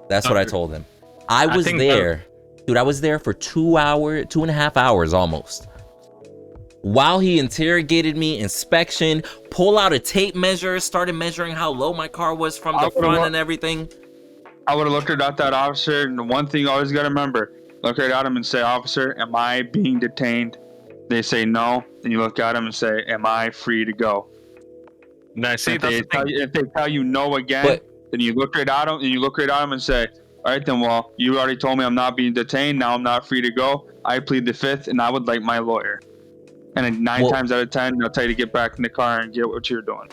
That's what I told him. I was there. Dude, I was there for 2.5 hours almost. While he interrogated me, inspection, pull out a tape measure, started measuring how low my car was from the front and everything. I would have looked at that officer, and the one thing you always got to remember, look right at him and say, officer, am I being detained? They say no, then you look at him and say, am I free to go? Now, see, if they tell you no again, then you look right at him and say, all right, then, well, you already told me I'm not being detained. Now I'm not free to go. I plead the fifth, and I would like my lawyer. And then 9 times out of 10, they'll tell you to get back in the car and get what you're doing.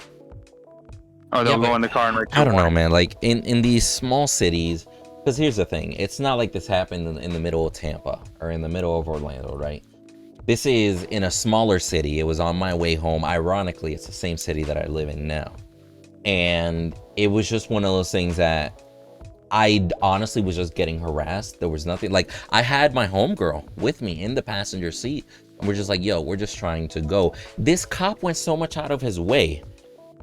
Or they'll go in the car and write. I don't know, man. Like in these small cities, because here's the thing. It's not like this happened in the middle of Tampa or in the middle of Orlando, right? This is in a smaller city. It was on my way home. Ironically, it's the same city that I live in now. And it was just one of those things that I honestly was just getting harassed. There was nothing. Like, I had my homegirl with me in the passenger seat. And we're just like, yo, we're just trying to go. This cop went so much out of his way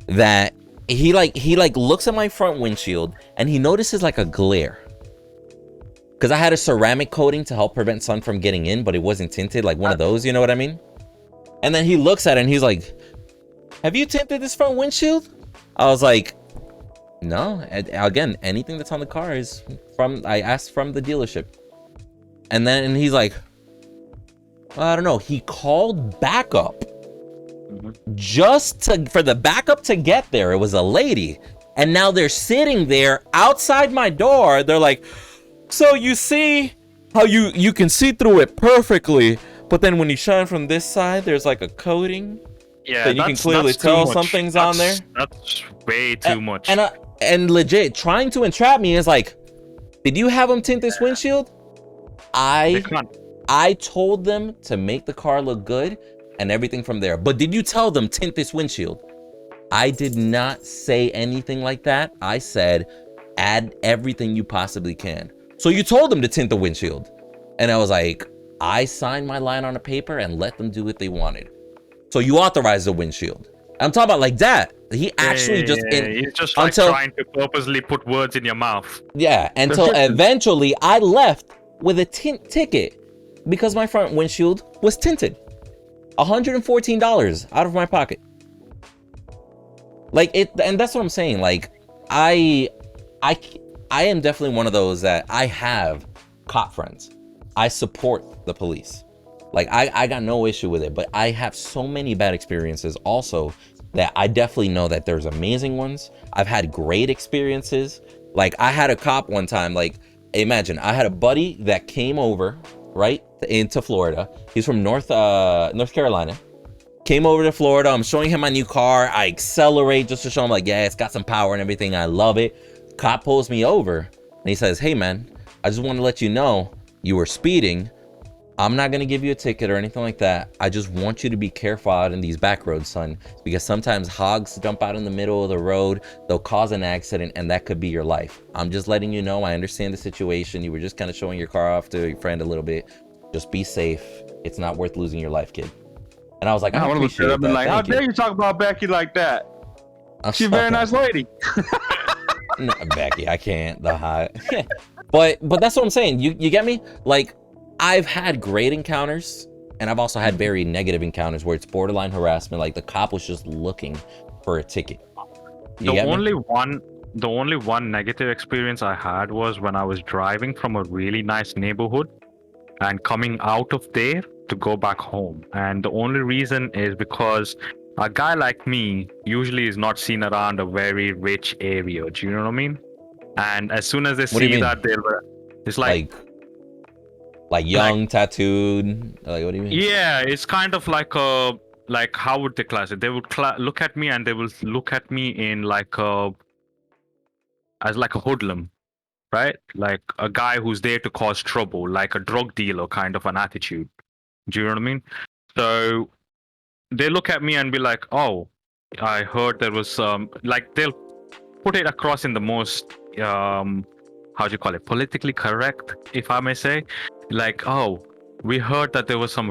that he looks at my front windshield and he notices like a glare. Because I had a ceramic coating to help prevent sun from getting in, but it wasn't tinted, like one of those, you know what I mean? And then he looks at it and he's like, have you tinted this front windshield? I was like, no. Again, anything that's on the car is I asked from the dealership. And then he's like, I don't know. He called backup just for the backup to get there. It was a lady. And now they're sitting there outside my door. They're like, so you see how you can see through it perfectly, but then when you shine from this side, there's like a coating. Yeah, that you can clearly tell something's on there. That's way too much. And legit, trying to entrap me is like, did you have them tint this windshield? I told them to make the car look good and everything from there. But did you tell them tint this windshield? I did not say anything like that. I said, add everything you possibly can. So you told them to tint the windshield. And I was like, I signed my line on a paper and let them do what they wanted. So you authorized the windshield. I'm talking about like that. He actually he's just like until trying to purposely put words in your mouth. yeah, until eventually I left with a tint ticket because my front windshield was tinted. $114 out of my pocket. Like it, and that's what I'm saying. Like I am definitely one of those that I have cop friends. I support the police. Like I got no issue with it, but I have so many bad experiences also that I definitely know that there's amazing ones. I've had great experiences. Like I had a cop one time, like imagine I had a buddy that came over, right, into Florida. He's from North Carolina. Came over to Florida. I'm showing him my new car. I accelerate just to show him like, yeah, it's got some power and everything. I love it. Cop pulls me over and he says, hey man, I just want to let you know you were speeding. I'm not going to give you a ticket or anything like that. I just want you to be careful out in these back roads, son, because sometimes hogs jump out in the middle of the road. They'll cause an accident and that could be your life. I'm just letting you know. I understand the situation. You were just kind of showing your car off to your friend a little bit. Just be safe. It's not worth losing your life, kid. And I was like, I appreciate that. Like, how dare you talk about Becky like that? She's a very nice lady. No, Becky, I can't. The hot. But that's what I'm saying. You get me? Like, I've had great encounters, and I've also had very negative encounters where it's borderline harassment. Like the cop was just looking for a ticket. The only one negative experience I had was when I was driving from a really nice neighborhood and coming out of there to go back home. And the only reason is because a guy like me usually is not seen around a very rich area. Do you know what I mean? And as soon as they see that, it's like young, tattooed. Like, what do you mean? Yeah, it's kind of like how would they class it? They would look at me and they will look at me in as like a hoodlum, right? Like a guy who's there to cause trouble, like a drug dealer kind of an attitude. Do you know what I mean? So they look at me and be like, oh, I heard there was like they'll put it across in the most how do you call it, politically correct, if I may say, like, oh, we heard that there was some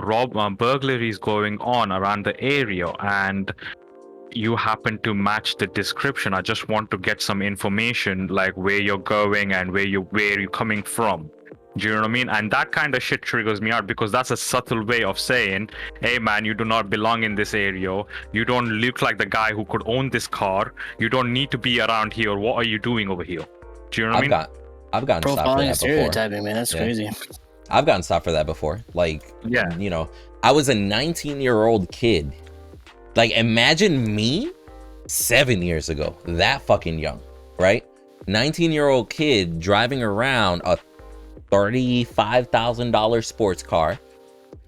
burglaries going on around the area and you happen to match the description. I just want to get some information, like where you're going and where you're coming from. Do you know what I mean? And that kind of shit triggers me out because that's a subtle way of saying, hey man, you do not belong in this area. You don't look like the guy who could own this car. You don't need to be around here. What are you doing over here? Do you know what I mean? I've gotten stopped for that before. Stereotyping, man, that's crazy. I've gotten stopped for that before. Like, yeah, you know, I was a 19-year-old kid. Like, imagine me 7 years ago, that fucking young, right? 19-year-old kid driving around a $35,000 sports car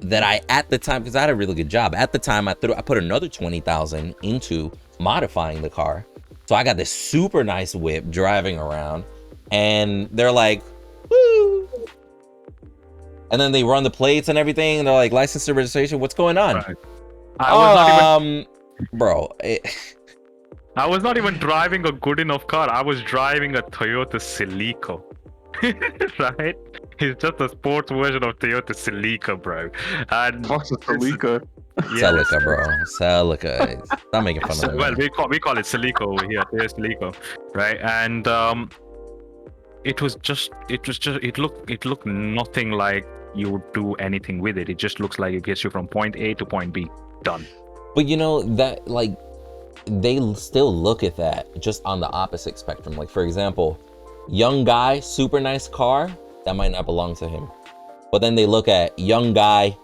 that I, at the time, because I had a really good job, at the time I put another $20,000 into modifying the car. So I got this super nice whip driving around, and they're like, woo! And then they run the plates and everything, and they're like, license to registration, what's going on? Right. Bro, I was not even driving a good enough car. I was driving a Toyota Celica. Right? It's just a sports version of Toyota Celica, bro. And what's a Celica? Celica, bro. Celica. Stop making fun of it. Well, we call it Celica over here. There's Celica, right? And it looked nothing like you would do anything with it. It just looks like it gets you from point A to point B. Done. But you know that, like, they still look at that just on the opposite spectrum. Like, for example, young guy, super nice car, that might not belong to him. But then they look at young guy,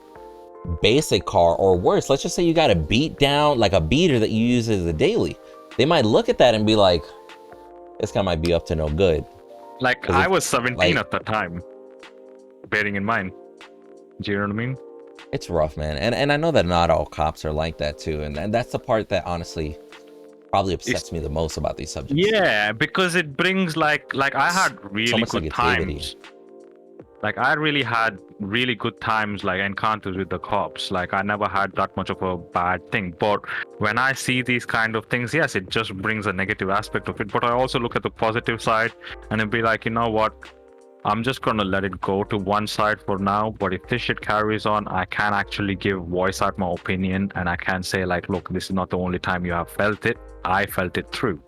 basic car, or worse, let's just say you got a beat down, like a beater that you use as a daily. They might look at that and be like, this guy might be up to no good. Like, I was 17 at the time, bearing in mind. Do you know what I mean? It's rough, man. And I know that not all cops are like that too. And that's the part that honestly probably upsets me the most about these subjects. Yeah, because it brings like I had really good times. Like, I really had really good times, like encounters with the cops. Like, I never had that much of a bad thing. But when I see these kind of things, yes, it just brings a negative aspect of it. But I also look at the positive side and it'd be like, you know what? I'm just gonna let it go to one side for now. But if this shit carries on, I can actually voice out my opinion, and I can say like, look, this is not the only time you have felt it. I felt it through.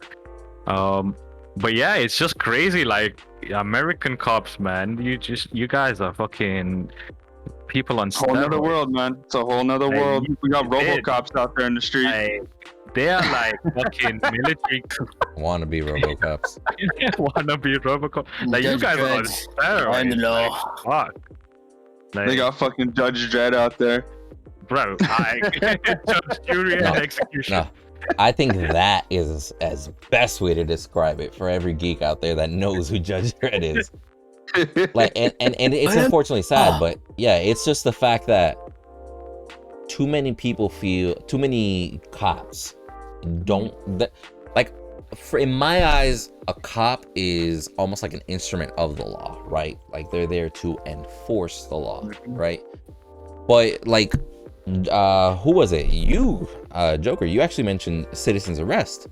But yeah, it's just crazy. Like American cops, man. You guys are fucking people on Whole nother steroids. world, man. It's a whole nother world. We got did. RoboCops out there in the street. They are like fucking military. Wanna be RoboCops. Wanna be Robocop? Like you Judge guys are on Dredd, steroids. and the law. Fuck. Like, They got fucking Judge Dredd out there. bro, judge, jury, and execution. No, I think that is as best way to describe it for every geek out there that knows who Judge Dredd is. Like, and it's unfortunately sad, but yeah, it's just the fact that too many cops in my eyes, a cop is almost like an instrument of the law, right? Like they're there to enforce the law, right? But like, who was it? You, Joker, you actually mentioned citizen's arrest.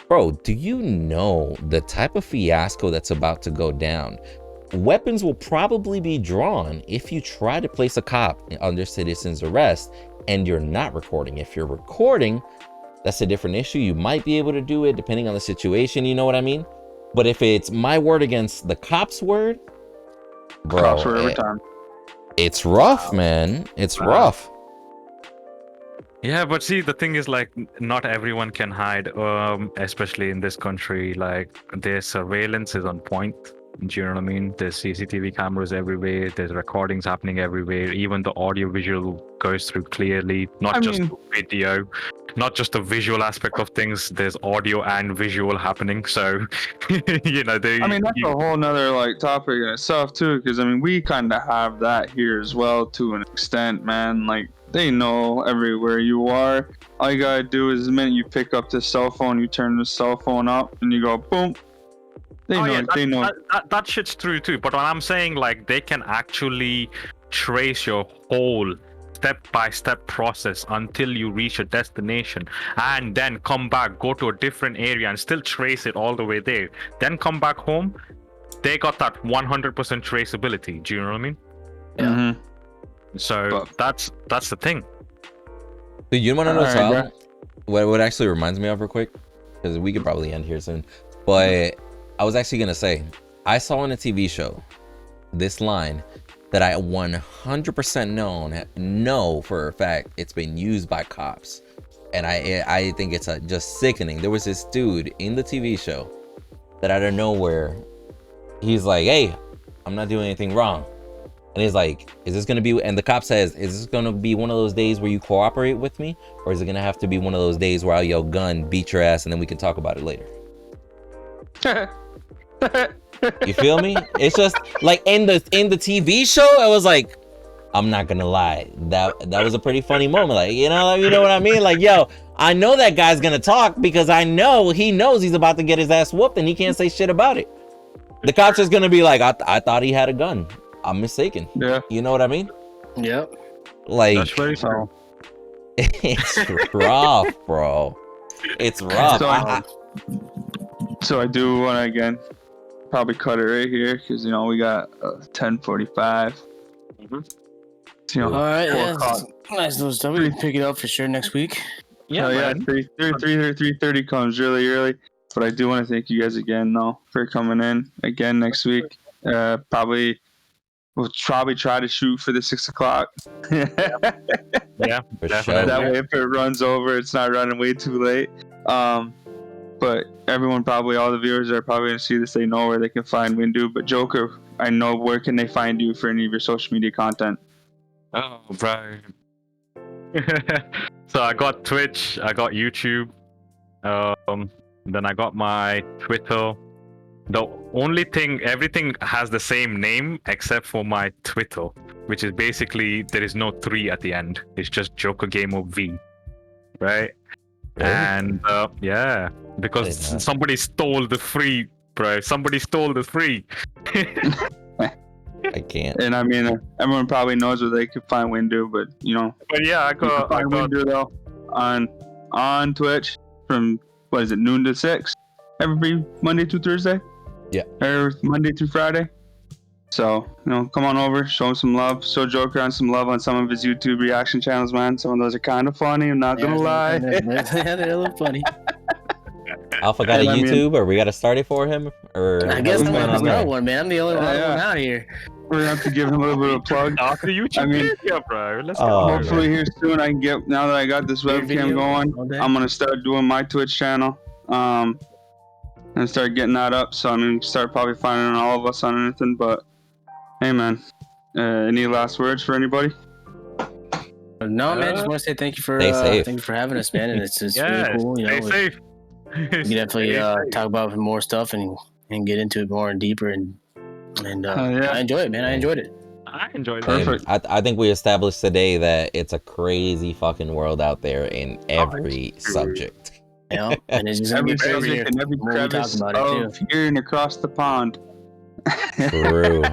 Bro, do you know the type of fiasco that's about to go down? Weapons will probably be drawn if you try to place a cop under citizen's arrest and you're not recording. If you're recording, that's a different issue. You might be able to do it depending on the situation, you know what I mean? But if it's my word against the cop's word, bro, Cops were every time. it's rough, man. It's rough. Yeah, but see, the thing is, like, not everyone can hide, especially in this country. Like, their surveillance is on point. Do you know what I mean? There's CCTV cameras everywhere. There's recordings happening everywhere. Even the audio visual goes through clearly, not just video, not just the visual aspect of things. There's audio and visual happening. So, you know, that's a whole nother like topic in itself too. Because I mean, we kind of have that here as well to an extent, man. Like they know everywhere you are. All you gotta do is the minute you pick up the cell phone, you turn the cell phone up, and you go boom. They know. That shit's true too. But when I'm saying like they can actually trace your whole step-by-step process until you reach a destination, and then come back, go to a different area, and still trace it all the way there. Then come back home. They got that 100% traceability. Do you know what I mean? Yeah. Mm-hmm. So that's the thing. Dude, you want to know Alright, what actually reminds me of real quick? Because we could probably end here soon. But I was actually gonna say, I saw on a TV show this line that I 100% know for a fact it's been used by cops, and I think it's just sickening. There was this dude in the TV show that out of nowhere, he's like, "Hey, I'm not doing anything wrong," and he's like, "Is this gonna be?" And the cop says, "Is this gonna be one of those days where you cooperate with me, or is it gonna have to be one of those days where I'll yell gun, beat your ass, and then we can talk about it later?" You feel me? It's just like in the TV show, I was like, I'm not gonna lie, that was a pretty funny moment. Like, you know what I mean? Like, yo, I know that guy's gonna talk because I know he knows he's about to get his ass whooped and he can't say shit about it. The cop's just gonna be like, I thought he had a gun. I'm mistaken. Yeah. You know what I mean? Yep. Like, That's very true. It's rough, bro. It's rough. So I do want to again probably cut it right here because you know we got 10:45. You know, all right, yeah, o'clock. nice little stuff. We can pick it up for sure next week. Yeah, 3:30 comes really early. But I do want to thank you guys again, though, for coming in again next week. We'll probably try to shoot for the 6 o'clock. Yeah, For definitely. sure. That way, if it runs over, it's not running way too late. But everyone, probably all the viewers are probably going to see this. They know where they can find Windu. But Joker, I know where can they find you for any of your social media content? Oh, bro. So I got Twitch, I got YouTube, then I got my Twitter. The only thing, everything has the same name except for my Twitter, which is basically there is no 3 at the end. It's just Joker Gamer V, right? Really? And yeah, because somebody stole the free, bro. Somebody stole the free. I can't. And I mean, everyone probably knows where they can find Windu, but you know. But yeah, I got Windu though on Twitch from what is it, noon to 6 every Monday through Thursday? Yeah. Or Monday through Friday? So, come on over, show him some love, show Joker on some love on some of his YouTube reaction channels, man. Some of those are kind of funny, I'm not gonna lie. They're a little funny. Alpha got a I mean- YouTube, or we got to start it for him? Or I guess what's I'm going gonna on start there? one, man. I'm the only one out here. We're gonna have to give him a little bit of a plug. After YouTube, I mean- yeah, bro. Let's Oh, go. man. Hopefully here soon I can get, now that I got this Your webcam video going, all day. I'm gonna start doing my Twitch channel. And start getting that up. So I'm gonna start probably finding all of us on anything. But hey, man, any last words for anybody? No, man. Just want to say thank you for Stay safe. thank you for having us, man. And it's Yeah, really cool. stay safe. We can definitely talk about more stuff and get into it more and deeper and yeah. I enjoy it, man. I enjoyed it. I enjoyed And it. Perfect. I think we established today that it's a crazy fucking world out there in every subject. You know, and it's just gonna Every get crazier subject and every when we talk crevice about it of here and across the pond. True.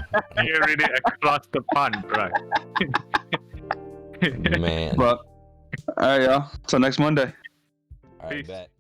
You're really across the pond, right? Man. But all right, y'all. Till next Monday. All right, Peace. bet.